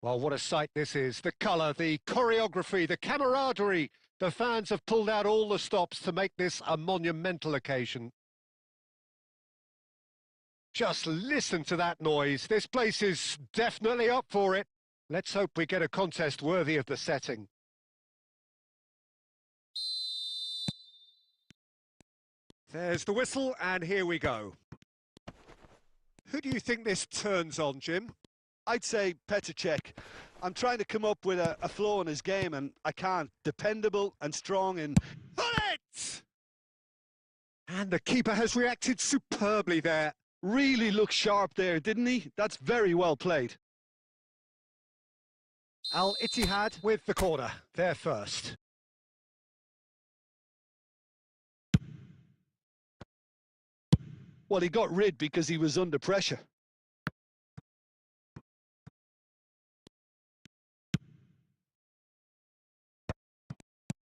Well, what a sight this is. The colour, the choreography, the camaraderie. The fans have pulled out all the stops to make this a monumental occasion. Just listen to that noise. This place is definitely up for it. Let's hope we get a contest worthy of the setting. There's the whistle, and here we go. Who do you think this turns on, Jim? I'd say Petr Cech. I'm trying to come up with a flaw in his game, and I can't. Dependable and strong and... Got it! And the keeper has reacted superbly there. Really looked sharp there, didn't he? That's very well played. Al-Ittihad with the corner. They're first. Well, he got rid because he was under pressure.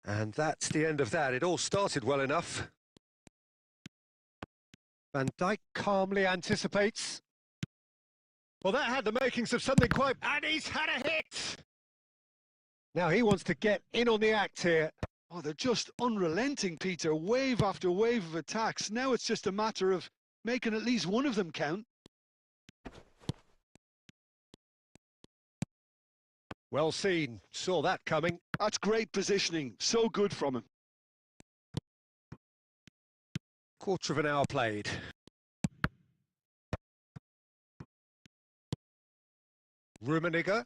And that's the end of that. It all started well enough. Van Dijk calmly anticipates. Well, that had the makings of something quite... And he's had a hit! Now he wants to get in on the act here. Oh, they're just unrelenting, Peter. Wave after wave of attacks. Now it's just a matter of making at least one of them count. Well seen. Saw that coming. That's great positioning. So good from him. Quarter of an hour played. Rummenigge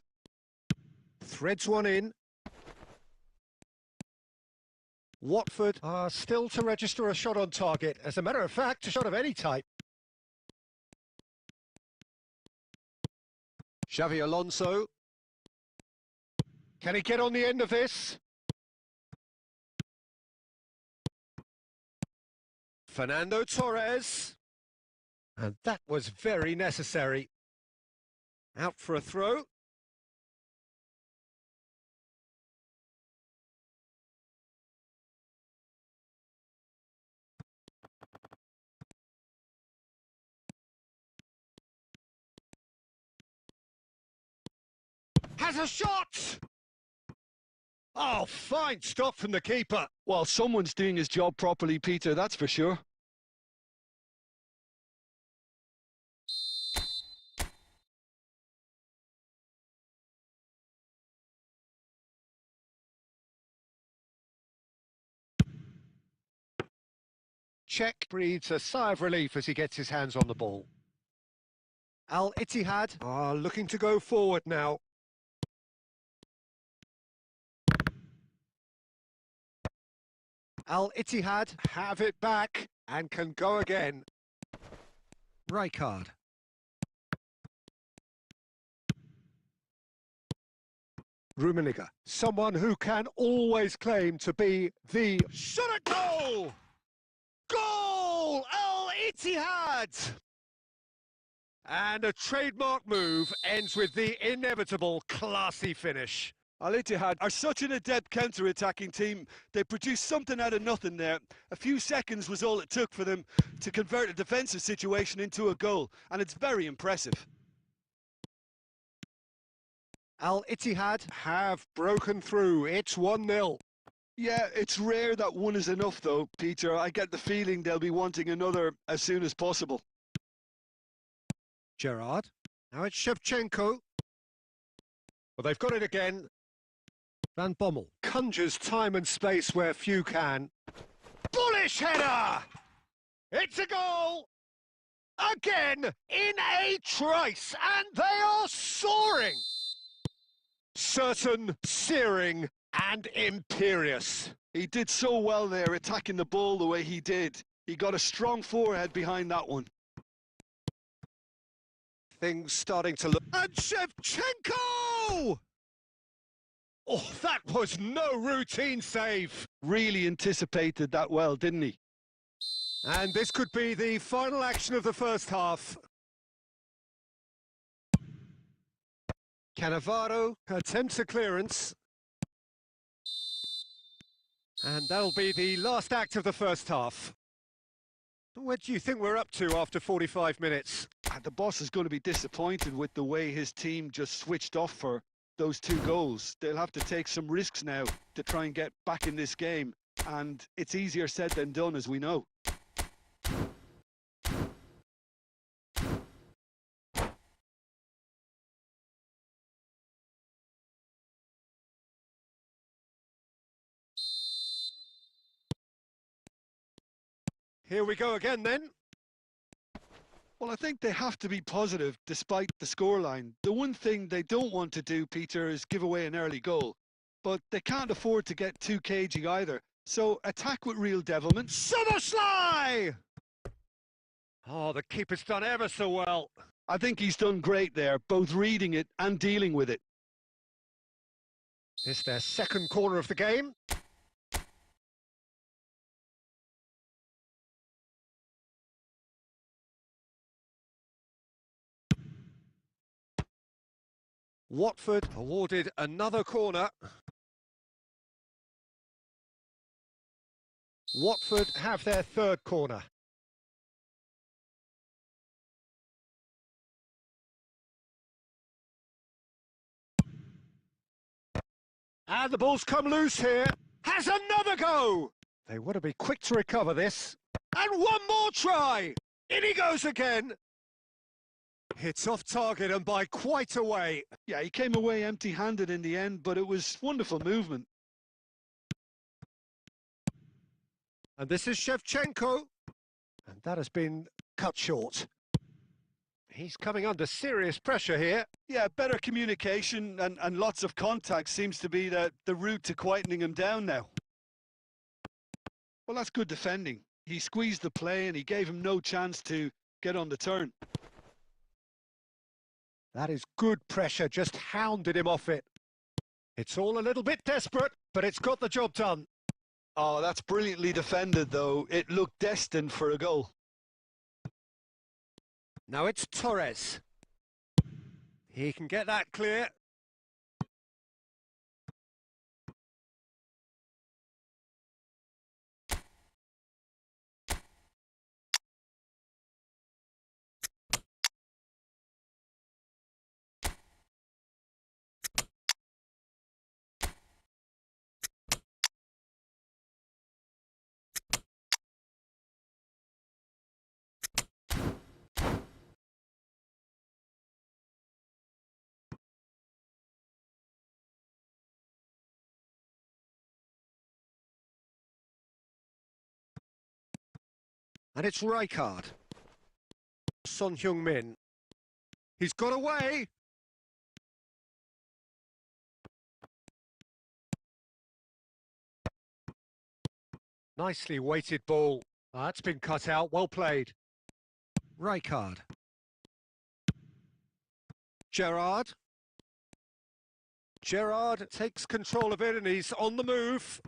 threads one in. Watford are still to register a shot on target. As a matter of fact, a shot of any type. Xavi Alonso. Can he get on the end of this? Fernando Torres. And that was very necessary. Out for a throw. Has a shot! Oh, fine stop from the keeper. Well, someone's doing his job properly, Peter, that's for sure. Cech breathes a sigh of relief as he gets his hands on the ball. Al-Ittihad are looking to go forward now. Al-Ittihad have it back and can go again. Rijkaard. Rummenigge, someone who can always claim to be the shot at goal! Goal! Al-Ittihad! And a trademark move ends with the inevitable classy finish. Al-Ittihad are such an adept counter-attacking team. They produced something out of nothing there. A few seconds was all it took for them to convert a defensive situation into a goal, and it's very impressive. Al-Ittihad have broken through. It's 1-0. Yeah, it's rare that one is enough, though, Peter. I get the feeling they'll be wanting another as soon as possible. Gerrard. Now it's Shevchenko. Well, they've got it again. Van Bommel conjures time and space where few can. Bullish header! It's a goal! Again, in a trice, and they are soaring! Certain, searing, and imperious. He did so well there, attacking the ball the way he did. He got a strong forehead behind that one. Things starting to look... And Shevchenko! Oh, that was no routine save. Really anticipated that well, didn't he? And this could be the final action of the first half. Cannavaro attempts a clearance. And that'll be the last act of the first half. What do you think we're up to after 45 minutes? The boss is going to be disappointed with the way his team just switched off for those 2 goals. They'll have to take some risks now to try and get back in this game, and it's easier said than done, as we know. Here we go again then. Well, I think they have to be positive despite the scoreline. The one thing they don't want to do, Peter, is give away an early goal. But they can't afford to get too cagey either. So attack with real devilment. Summerslide! Oh, the keeper's done ever so well. I think he's done great there, both reading it and dealing with it. It's their second corner of the game. Watford awarded another corner. Watford have their third corner. And the ball's come loose here. Has another go! They want to be quick to recover this. And one more try! In he goes again! Hits off target and by quite a way. Yeah, he came away empty-handed in the end, but it was wonderful movement. And this is Shevchenko. And that has been cut short. He's coming under serious pressure here. Yeah, better communication and lots of contact seems to be the route to quietening him down now. Well, that's good defending. He squeezed the play and he gave him no chance to get on the turn. That is good pressure, just hounded him off it. It's all a little bit desperate, but it's got the job done. Oh, that's brilliantly defended, though. It looked destined for a goal. Now it's Torres. He can get that clear. And it's Rijkaard. Son Heung-min. He's got away. Nicely weighted ball. That's been cut out. Well played. Rijkaard. Gerrard. Gerrard takes control of it and he's on the move.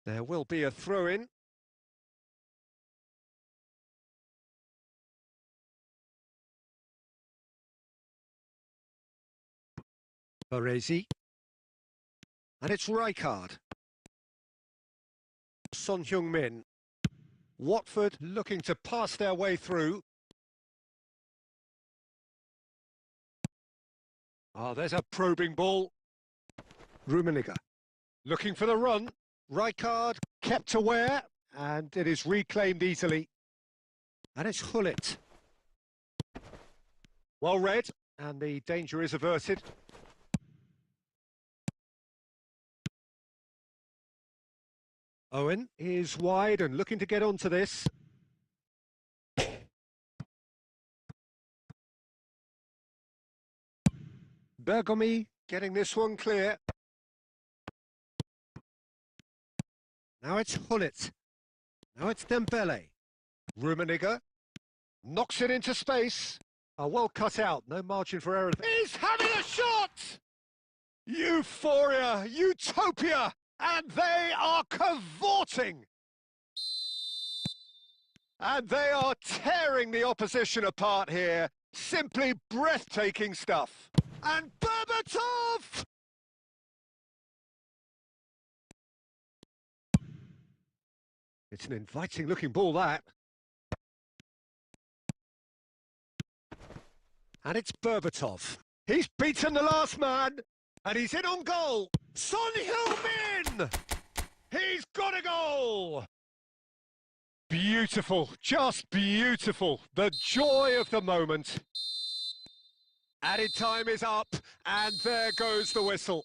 There will be a throw-in. Baresi. And it's Rijkaard. Son Heung-min. Watford looking to pass their way through. Oh, there's a probing ball. Rummenigge looking for the run. Rijkaard kept aware, and it is reclaimed easily. And it's Hullet. Well read, and the danger is averted. Owen is wide and looking to get onto this. Bergomi getting this one clear. Now it's Hullet. Now it's Dembele. Rummenigge knocks it into space. Well cut out, no margin for error. He's having a shot! Euphoria, utopia, and they are cavorting. And they are tearing the opposition apart here. Simply breathtaking stuff. And Berbatov! It's an inviting-looking ball, that. And it's Berbatov. He's beaten the last man, and he's in on goal. Son Heung-min! He's got a goal! Beautiful, just beautiful. The joy of the moment. Added time is up, and there goes the whistle.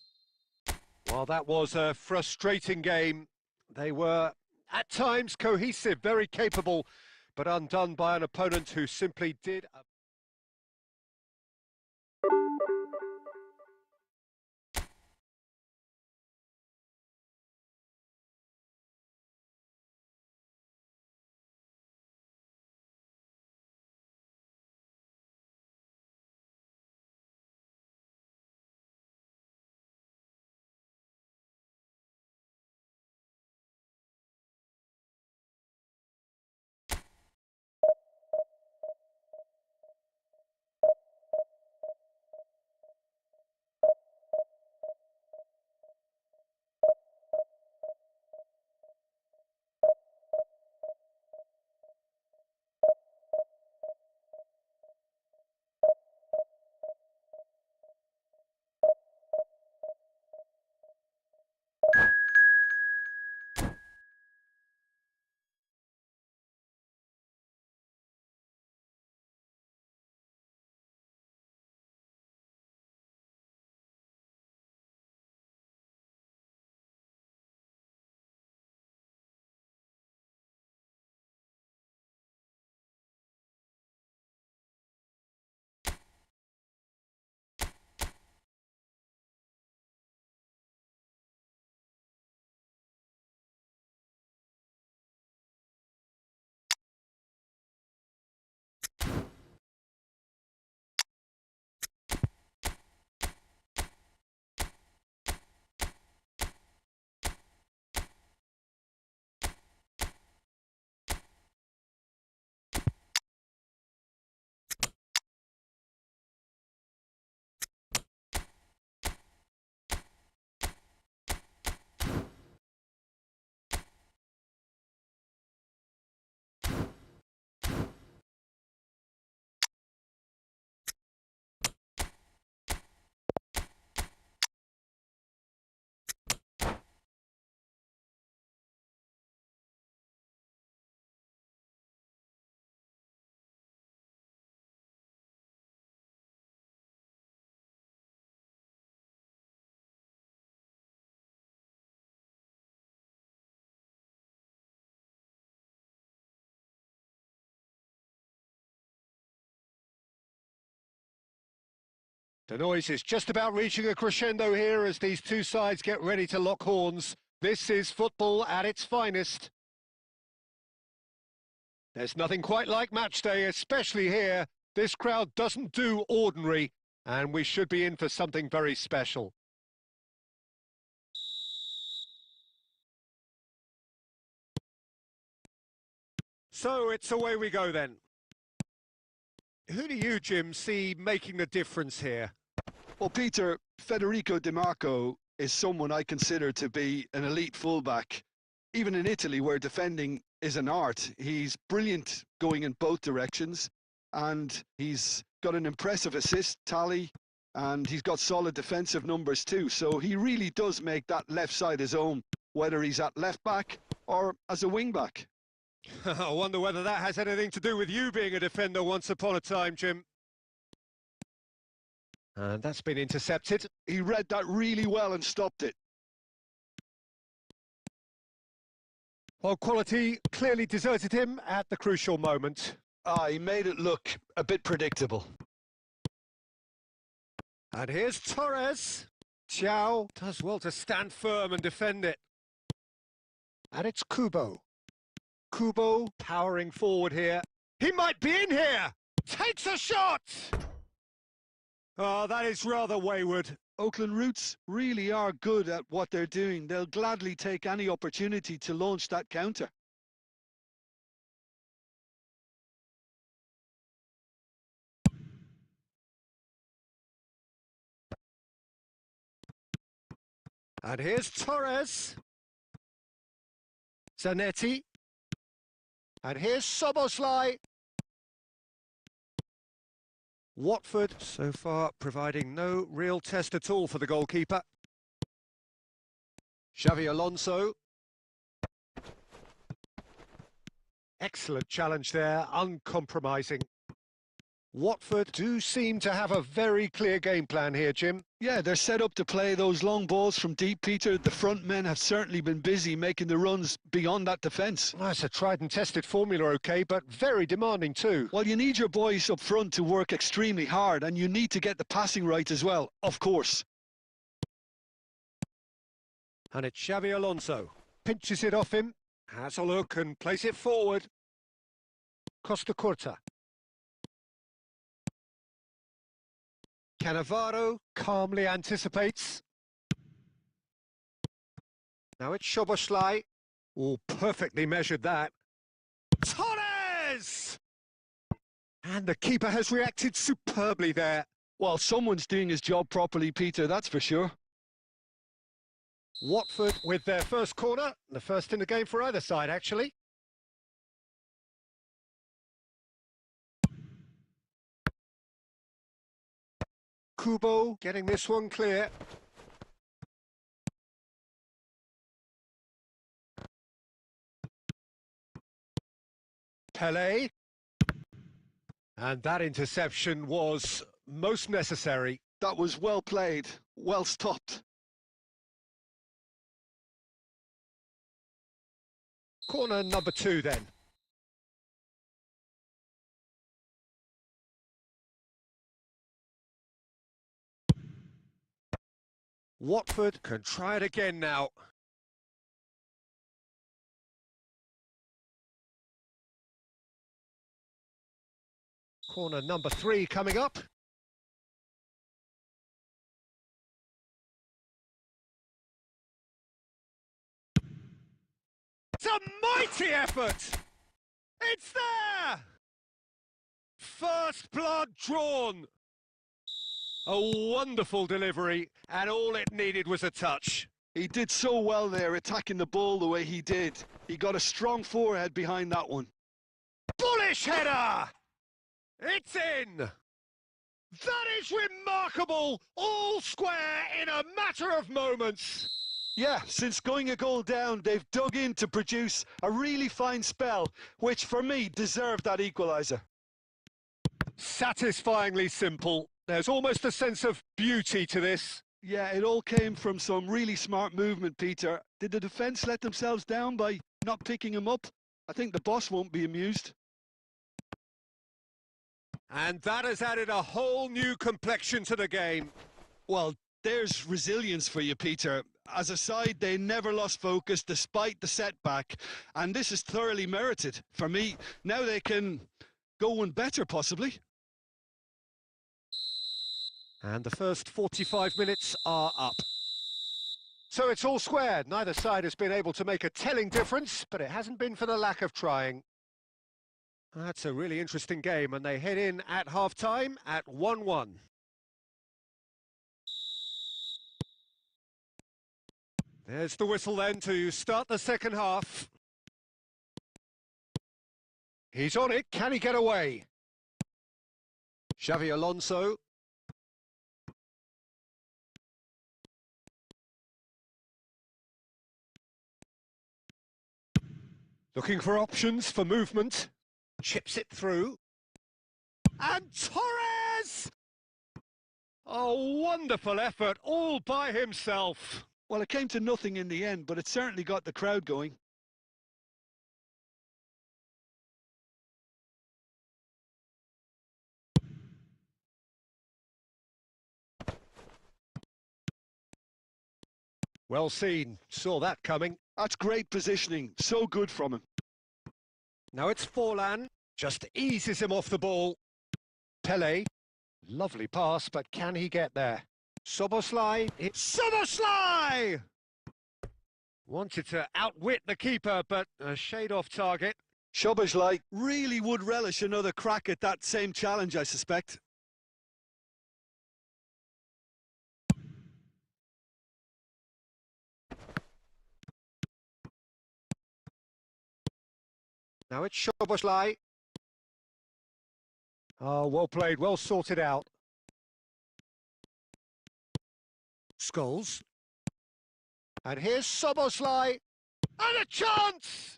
Well, that was a frustrating game. They were, at times, cohesive, very capable, but undone by an opponent who simply did... The noise is just about reaching a crescendo here as these two sides get ready to lock horns. This is football at its finest. There's nothing quite like match day, especially here. This crowd doesn't do ordinary, and we should be in for something very special. So it's away we go then. Who do you, Jim, see making the difference here? Well, Peter, Federico Di Marco is someone I consider to be an elite fullback. Even in Italy, where defending is an art, he's brilliant going in both directions, and he's got an impressive assist tally, and he's got solid defensive numbers too. So he really does make that left side his own, whether he's at left back or as a wing back. I wonder whether that has anything to do with you being a defender once upon a time, Jim. And that's been intercepted. He read that really well and stopped it. Well, quality clearly deserted him at the crucial moment. He made it look a bit predictable. And here's Torres. Chow does well to stand firm and defend it. And it's Kubo. Kubo powering forward here. He might be in here! Takes a shot! Oh, that is rather wayward. Oakland Roots really are good at what they're doing. They'll gladly take any opportunity to launch that counter. And here's Torres. Zanetti. And here's Soboslai. Watford so far providing no real test at all for the goalkeeper. Xavi Alonso. Excellent challenge there, uncompromising. Watford do seem to have a very clear game plan here, Jim. Yeah, they're set up to play those long balls from deep, Peter. The front men have certainly been busy making the runs beyond that defence. Well, it's a tried and tested formula, OK, but very demanding too. Well, you need your boys up front to work extremely hard, and you need to get the passing right as well, of course. And it's Xavi Alonso. Pinches it off him, has a look and plays it forward. Costa Curta. Cannavaro calmly anticipates. Now it's Soboslai. Oh, perfectly measured that. Torres! And the keeper has reacted superbly there. Well, someone's doing his job properly, Peter, that's for sure. Watford with their first corner, the first in the game for either side, actually. Kubo getting this one clear. Pele. And that interception was most necessary. That was well played, well stopped. Corner number 2 then. Watford can try it again now. Corner number 3 coming up. It's a mighty effort! It's there! First blood drawn. A wonderful delivery, and all it needed was a touch. He did so well there, attacking the ball the way he did. He got a strong forehead behind that one. Bullish header! It's in! That is remarkable! All square in a matter of moments. Yeah, since going a goal down, they've dug in to produce a really fine spell, which for me deserved that equaliser. Satisfyingly simple. There's almost a sense of beauty to this. Yeah, it all came from some really smart movement, Peter. Did the defence let themselves down by not picking him up? I think the boss won't be amused. And that has added a whole new complexion to the game. Well, there's resilience for you, Peter. As a side, they never lost focus despite the setback, and this is thoroughly merited. For me, now they can go one better, possibly. And the first 45 minutes are up. So it's all squared. Neither side has been able to make a telling difference, but it hasn't been for the lack of trying. That's a really interesting game, and they head in at half-time at 1-1. There's the whistle then to start the second half. He's on it. Can he get away? Xavi Alonso. Looking for options for movement. Chips it through. And Torres! A wonderful effort all by himself. Well, it came to nothing in the end, but it certainly got the crowd going. Well seen. Saw that coming. That's great positioning. So good from him. Now it's Forlan. Just eases him off the ball. Pele. Lovely pass, but can he get there? Soboslai. It's Soboslai! Wanted to outwit the keeper, but a shade off target. Soboslai really would relish another crack at that same challenge, I suspect. Now it's Szoboszlai. Oh, well played, well sorted out. Scholes. And here's Szoboszlai. And a chance!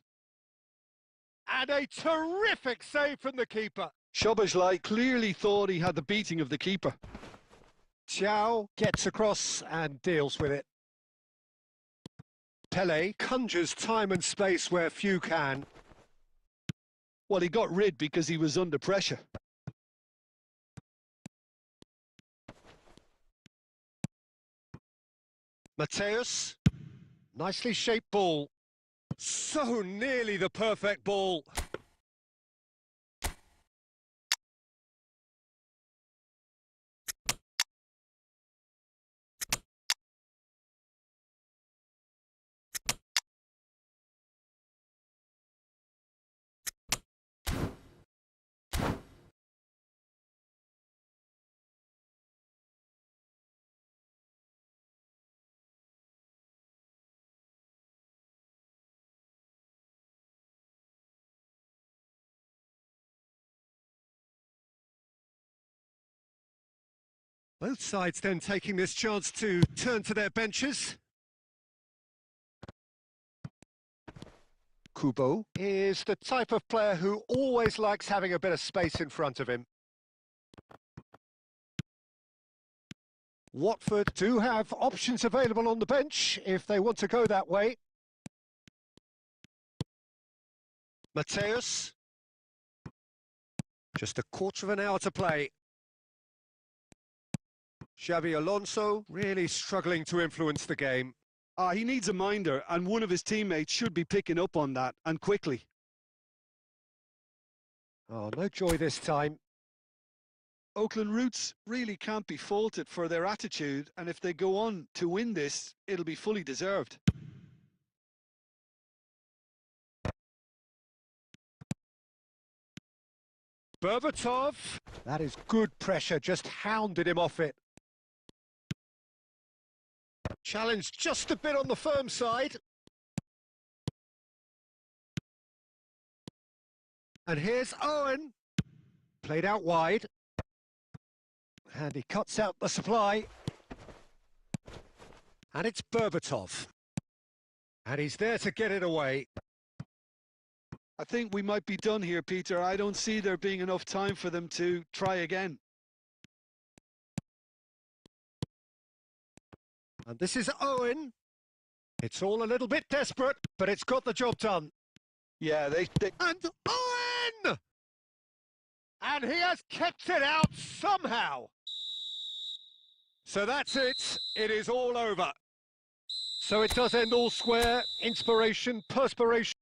And a terrific save from the keeper. Szoboszlai clearly thought he had the beating of the keeper. Chow gets across and deals with it. Pele conjures time and space where few can. Well, he got rid because he was under pressure. Mateus. Nicely shaped ball. So nearly the perfect ball. Both sides then taking this chance to turn to their benches. Kubo is the type of player who always likes having a bit of space in front of him. Watford do have options available on the bench if they want to go that way. Mateus. Just a quarter of an hour to play. Xabi Alonso really struggling to influence the game. He needs a minder, and one of his teammates should be picking up on that, and quickly. Oh, no joy this time. Oakland Roots really can't be faulted for their attitude, and if they go on to win this, it'll be fully deserved. Berbatov. That is good pressure, just hounded him off it. Challenge just a bit on the firm side. And here's Owen. Played out wide. And he cuts out the supply. And it's Berbatov. And he's there to get it away. I think we might be done here, Peter. I don't see there being enough time for them to try again. And this is Owen. It's all a little bit desperate, but it's got the job done. Yeah, they... And Owen! And he has kept it out somehow. So that's it. It is all over. So it does end all square. Inspiration, perspiration.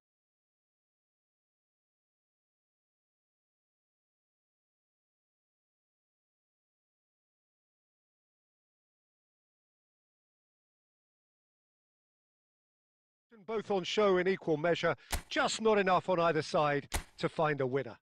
Both on show in equal measure, just not enough on either side to find a winner.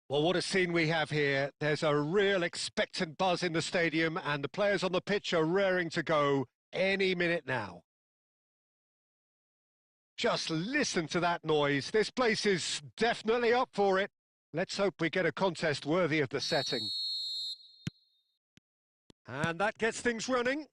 Well, what a scene we have here. There's a real expectant buzz in the stadium, and the players on the pitch are raring to go any minute now. Just listen to that noise. This place is definitely up for it. Let's hope we get a contest worthy of the setting. And that gets things running.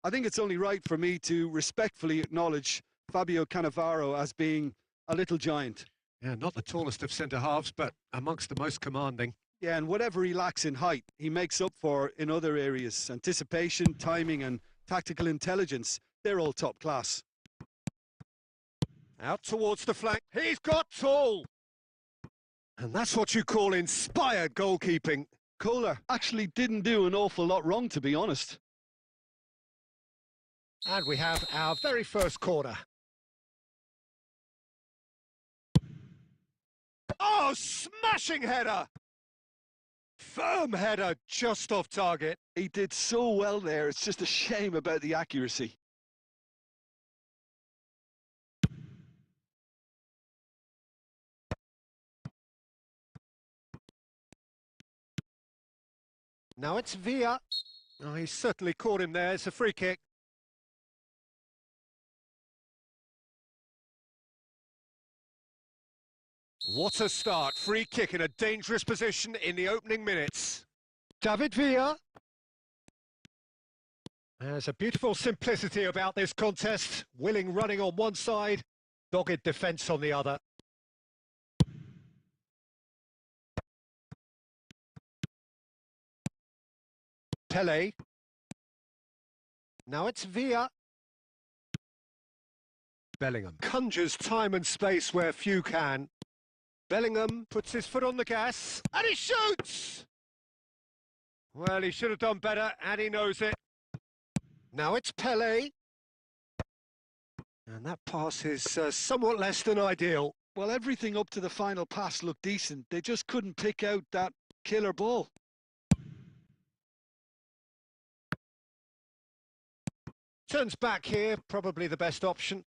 I think it's only right for me to respectfully acknowledge Fabio Cannavaro as being a little giant. Yeah, not the tallest of centre-halves, but amongst the most commanding. Yeah, and whatever he lacks in height, he makes up for in other areas. Anticipation, timing and tactical intelligence, they're all top class. Out towards the flank. He's got tall! And that's what you call inspired goalkeeping. Kohler actually didn't do an awful lot wrong, to be honest. And we have our very first corner. Oh, smashing header! Firm header, just off target. He did so well there, it's just a shame about the accuracy. Now it's Villa. Oh, he certainly caught him there. It's a free kick. What a start. Free kick in a dangerous position in the opening minutes. David Villa. There's a beautiful simplicity about this contest. Willing running on one side, dogged defence on the other. Pele. Now it's Villa. Bellingham conjures time and space where few can. Bellingham puts his foot on the gas, and he shoots! Well, he should have done better, and he knows it. Now it's Pele. And that pass is somewhat less than ideal. Well, everything up to the final pass looked decent. They just couldn't pick out that killer ball. Turns back here, probably the best option.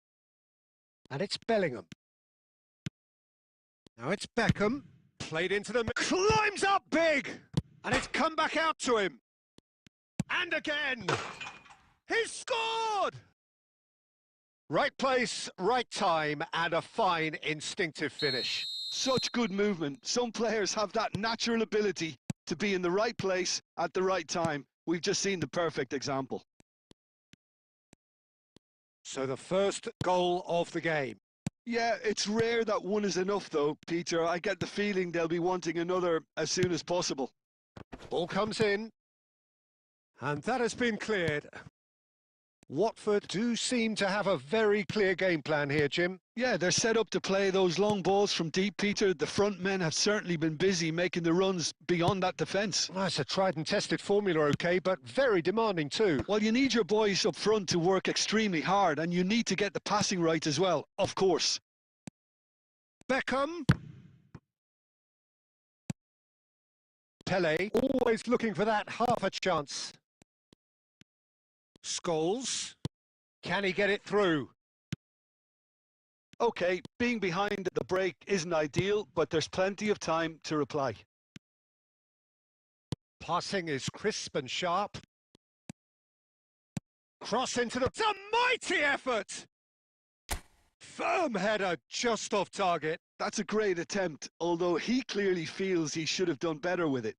And it's Bellingham. Now it's Beckham, played into the... climbs up big! And it's come back out to him. And again! He's scored! Right place, right time, and a fine instinctive finish. Such good movement. Some players have that natural ability to be in the right place at the right time. We've just seen the perfect example. So the first goal of the game. Yeah, it's rare that one is enough though, Peter. I get the feeling they'll be wanting another as soon as possible. Ball comes in. And that has been cleared. Watford do seem to have a very clear game plan here, Jim. Yeah, they're set up to play those long balls from deep, Peter. The front men have certainly been busy making the runs beyond that defence. Well, it's a tried and tested formula, OK, but very demanding too. Well, you need your boys up front to work extremely hard, and you need to get the passing right as well, of course. Beckham. Pele, always looking for that half a chance. Scholes. Can he get it through? OK, being behind at the break isn't ideal, but there's plenty of time to reply. Passing is crisp and sharp. Cross into the... It's a mighty effort! Firm header just off target. That's a great attempt, although he clearly feels he should have done better with it.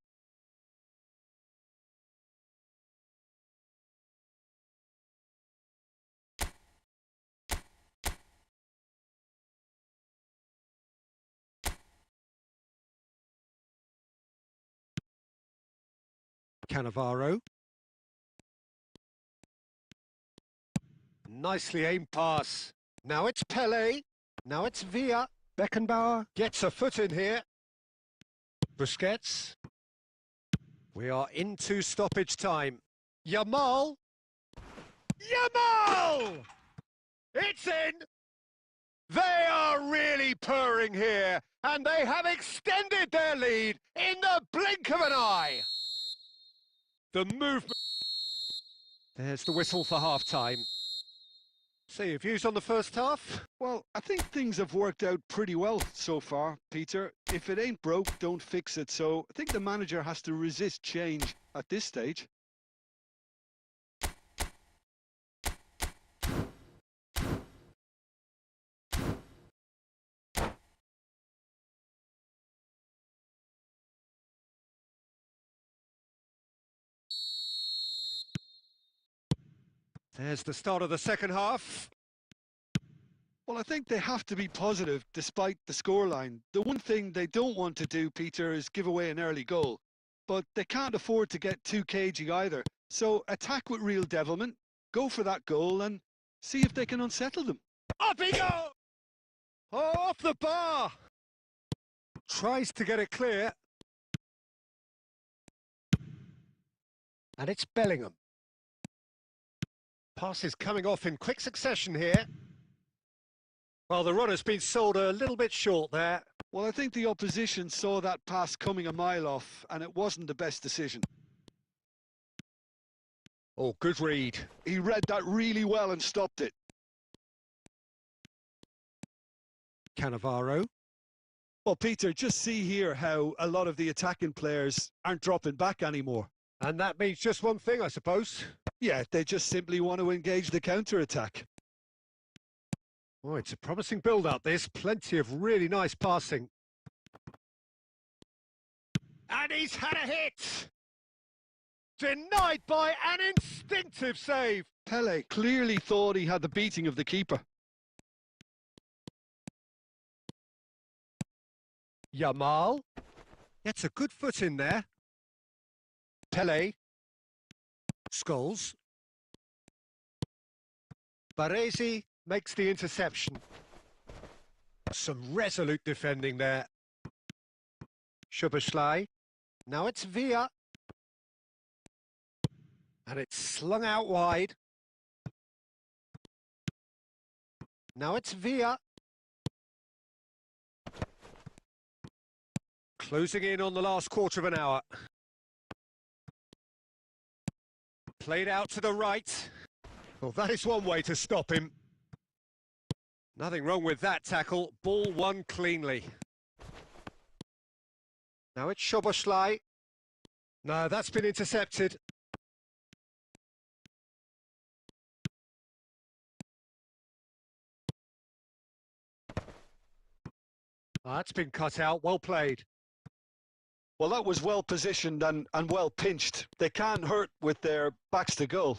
Cannavaro. Nicely aimed pass. Now it's Pele. Now it's Villa. Beckenbauer gets a foot in here. Busquets. We are into stoppage time. Yamal. Yamal! It's in! They are really purring here, and they have extended their lead in the blink of an eye. The movement. There's the whistle for half-time. So your views on the first half? Well, I think things have worked out pretty well so far, Peter. If it ain't broke, don't fix it. So I think the manager has to resist change at this stage. There's the start of the second half. Well, I think they have to be positive despite the scoreline. The one thing they don't want to do, Peter, is give away an early goal. But they can't afford to get too cagey either. So attack with real devilment, go for that goal and see if they can unsettle them. Up he goes! Oh, off the bar! Tries to get it clear. And it's Bellingham. Pass is coming off in quick succession here. Well, the runner's been sold a little bit short there. Well, I think the opposition saw that pass coming a mile off, and it wasn't the best decision. Oh, good read. He read that really well and stopped it. Cannavaro. Well, Peter, just see here how a lot of the attacking players aren't dropping back anymore. And that means just one thing, I suppose. Yeah, they just simply want to engage the counter-attack. Oh, it's a promising build-up, this. Plenty of really nice passing. And he's had a hit! Denied by an instinctive save. Pele clearly thought he had the beating of the keeper. Yamal. Gets a good foot in there. Pele. Scholes. Baresi makes the interception. Some resolute defending there. Szoboszlai. Now it's Villa. And it's slung out wide. Now it's Villa. Closing in on the last quarter of an hour. Played out to the right. Well, that is one way to stop him. Nothing wrong with that tackle. Ball won cleanly. Now it's Szoboszlai. No, that's been intercepted. That's been cut out. Well played. Well, that was well positioned and well pinched. They can't hurt with their backs to goal.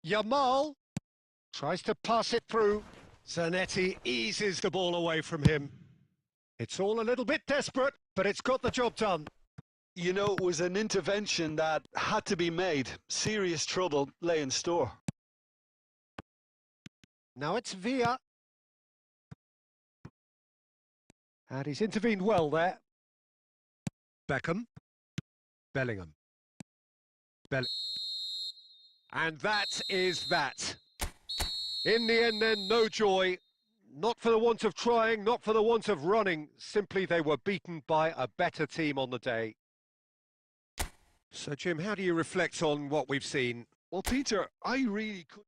Yamal tries to pass it through. Zanetti eases the ball away from him. It's all a little bit desperate, but it's got the job done. You know, it was an intervention that had to be made. Serious trouble lay in store. Now it's Villa. And he's intervened well there. Beckham. Bellingham. And that is that. In the end then, no joy. Not for the want of trying, not for the want of running. Simply they were beaten by a better team on the day. So, Jim, how do you reflect on what we've seen? Well, Peter, I really could...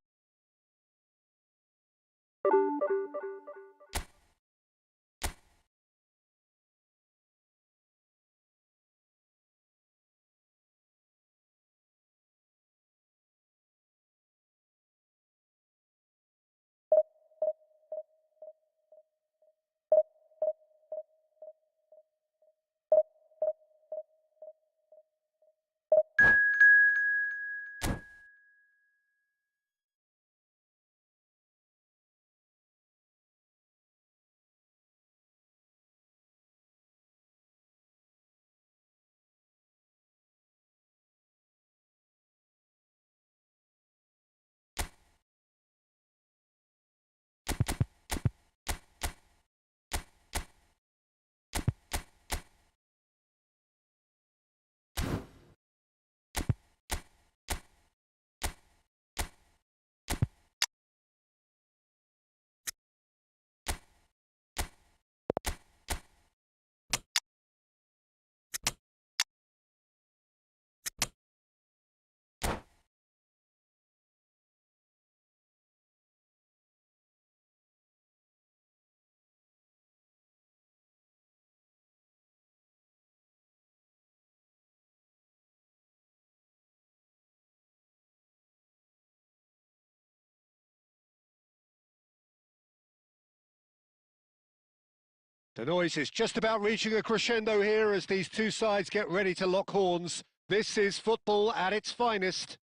The noise is just about reaching a crescendo here as these two sides get ready to lock horns. This is football at its finest.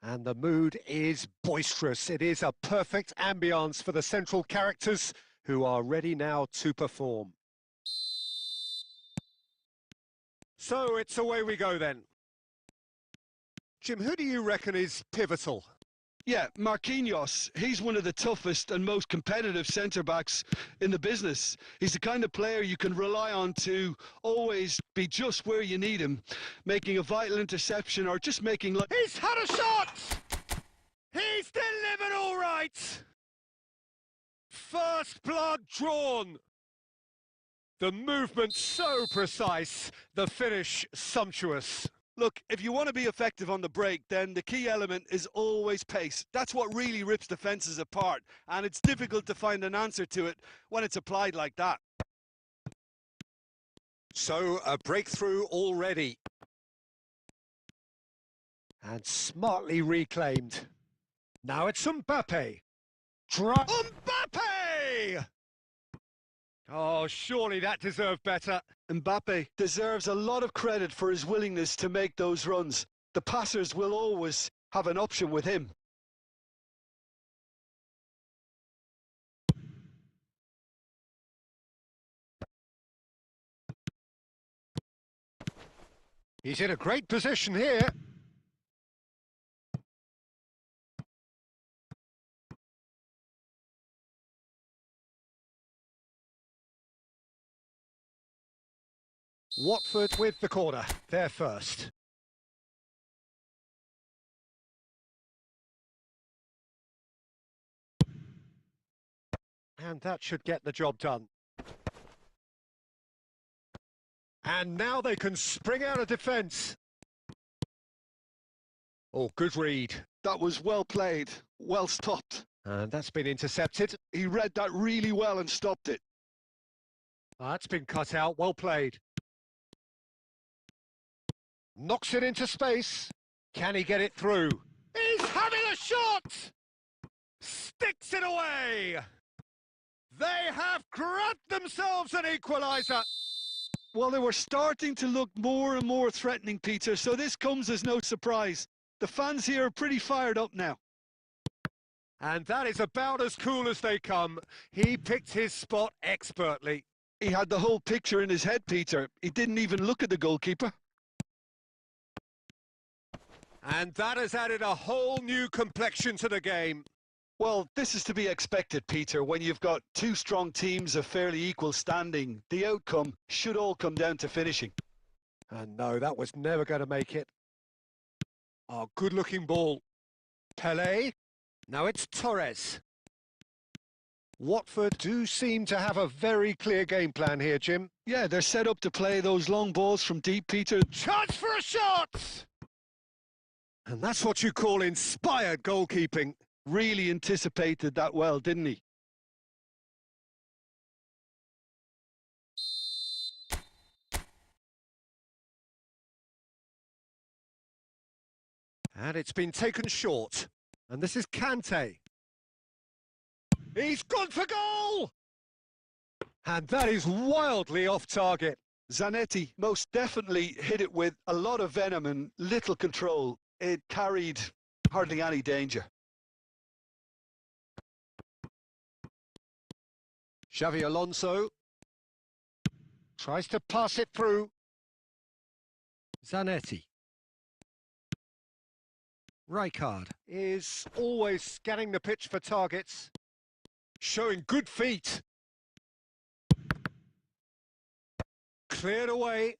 And the mood is boisterous. It is a perfect ambience for the central characters who are ready now to perform. So it's away we go then. Jim, who do you reckon is pivotal? Yeah, Marquinhos, he's one of the toughest and most competitive centre-backs in the business. He's the kind of player you can rely on to always be just where you need him, making a vital interception or just making... He's had a shot! He's delivered all right! First blood drawn! The movement so precise, the finish sumptuous. Look, if you want to be effective on the break, then the key element is always pace. That's what really rips defences apart, and it's difficult to find an answer to it when it's applied like that. So, a breakthrough already. And smartly reclaimed. Now it's Mbappe. Mbappe! Oh, surely that deserved better. Mbappe deserves a lot of credit for his willingness to make those runs. The passers will always have an option with him. He's in a great position here. Watford with the corner, they're first. And that should get the job done. And now they can spring out of defence. Oh, good read. That was well played, well stopped. And that's been intercepted. He read that really well and stopped it. That's been cut out, well played. Knocks it into space. Can he get it through? He's having a shot! Sticks it away! They have grabbed themselves an equaliser. Well, they were starting to look more and more threatening, Peter, so this comes as no surprise. The fans here are pretty fired up now. And that is about as cool as they come. He picked his spot expertly. He had the whole picture in his head, Peter. He didn't even look at the goalkeeper. And that has added a whole new complexion to the game. Well, this is to be expected, Peter. When you've got two strong teams of fairly equal standing, the outcome should all come down to finishing. And no, that was never going to make it. Oh, good-looking ball. Pelé. Now it's Torres. Watford do seem to have a very clear game plan here, Jim. Yeah, they're set up to play those long balls from deep, Peter. Chance for a shot! And that's what you call inspired goalkeeping. Really anticipated that well, didn't he? And it's been taken short. And this is Kante. He's gone for goal! And that is wildly off target. Zanetti most definitely hit it with a lot of venom and little control. It carried hardly any danger. Xavi Alonso tries to pass it through. Zanetti. Rijkaard is always scanning the pitch for targets, showing good feet. Cleared away.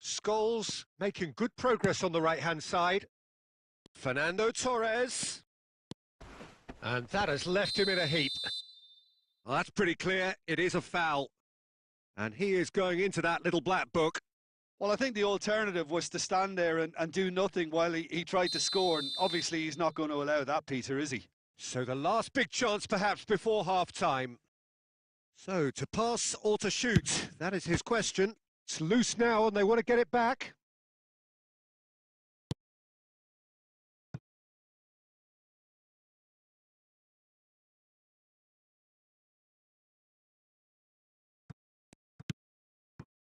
Scholes making good progress on the right-hand side. Fernando Torres. And that has left him in a heap. Well, that's pretty clear. It is a foul. And he is going into that little black book. Well, I think the alternative was to stand there and do nothing while he tried to score. And obviously he's not going to allow that, Peter, is he? So the last big chance perhaps before half-time. So to pass or to shoot, that is his question. It's loose now and they want to get it back.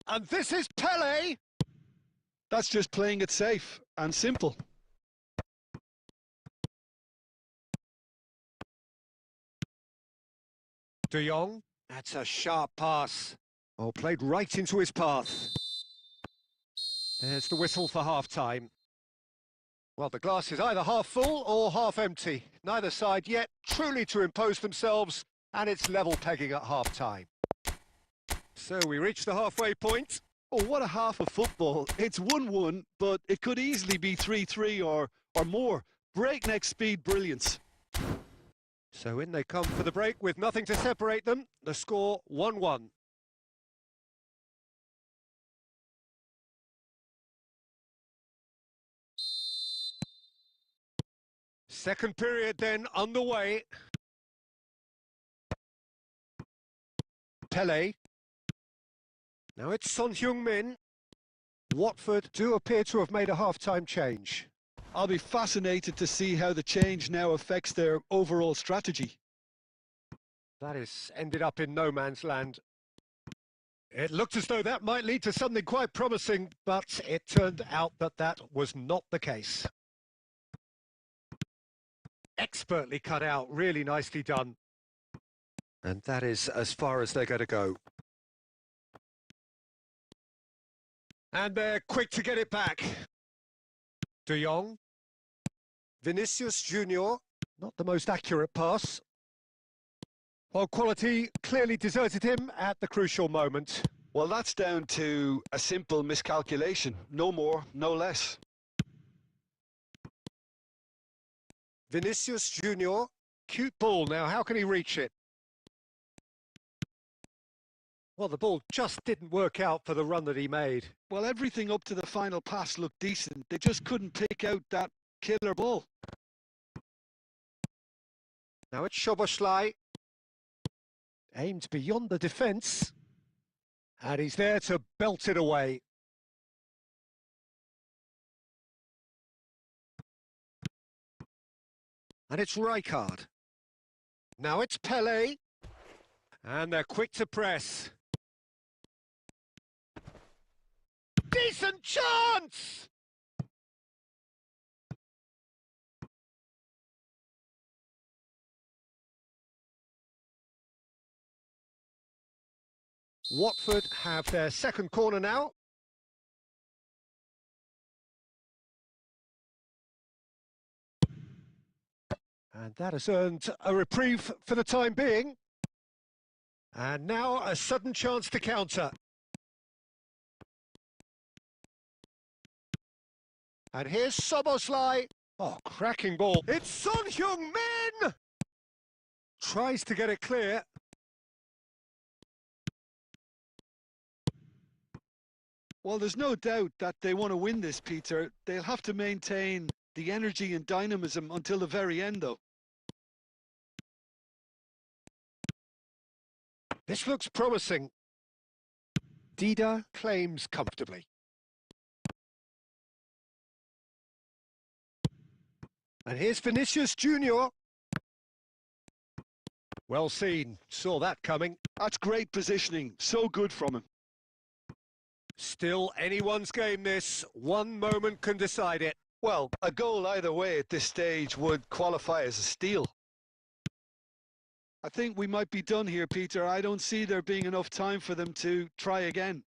And this is Pele. That's just playing it safe and simple. De Jong, that's a sharp pass. Oh, played right into his path. There's the whistle for half-time. Well, the glass is either half full or half empty. Neither side yet truly to impose themselves, and it's level pegging at half-time. So we reach the halfway point. Oh, what a half of football. It's 1-1, but it could easily be 3-3 or more. Breakneck speed brilliance. So in they come for the break with nothing to separate them. The score 1-1. Second period then underway. Pele. Now it's Son Heung-min. Watford do appear to have made a half-time change. I'll be fascinated to see how the change now affects their overall strategy. That is ended up in no man's land. It looked as though that might lead to something quite promising, but it turned out that that was not the case. Expertly cut out, really nicely done. And that is as far as they're going to go. And they're quick to get it back. De Jong. Vinicius Junior. Not the most accurate pass. While quality clearly deserted him at the crucial moment. Well, that's down to a simple miscalculation. No more, no less. Vinicius Junior. Cute ball now. How can he reach it? Well, the ball just didn't work out for the run that he made. Well, everything up to the final pass looked decent. They just couldn't pick out that killer ball. Now it's Szoboszlai. Aimed beyond the defence. And he's there to belt it away. And it's Rijkaard. Now it's Pele. And they're quick to press. Decent chance! Watford have their second corner now. And that has earned a reprieve for the time being. And now a sudden chance to counter. And here's Szoboszlai. Oh, cracking ball. It's Son Heung-min! Tries to get it clear. Well, there's no doubt that they want to win this, Peter. They'll have to maintain the energy and dynamism until the very end, though. This looks promising. Dida claims comfortably. And here's Vinicius Junior. Well seen. Saw that coming. That's great positioning. So good from him. Still anyone's game this. One moment can decide it. Well, a goal either way at this stage would qualify as a steal. I think we might be done here, Peter. I don't see there being enough time for them to try again.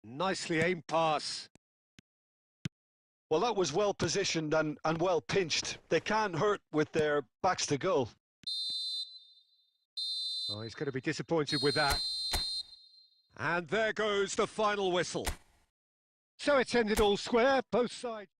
Nicely aimed pass. Well, that was well positioned and well pinched. They can't hurt with their backs to goal. Oh, he's going to be disappointed with that. And there goes the final whistle. So it's ended all square, both sides.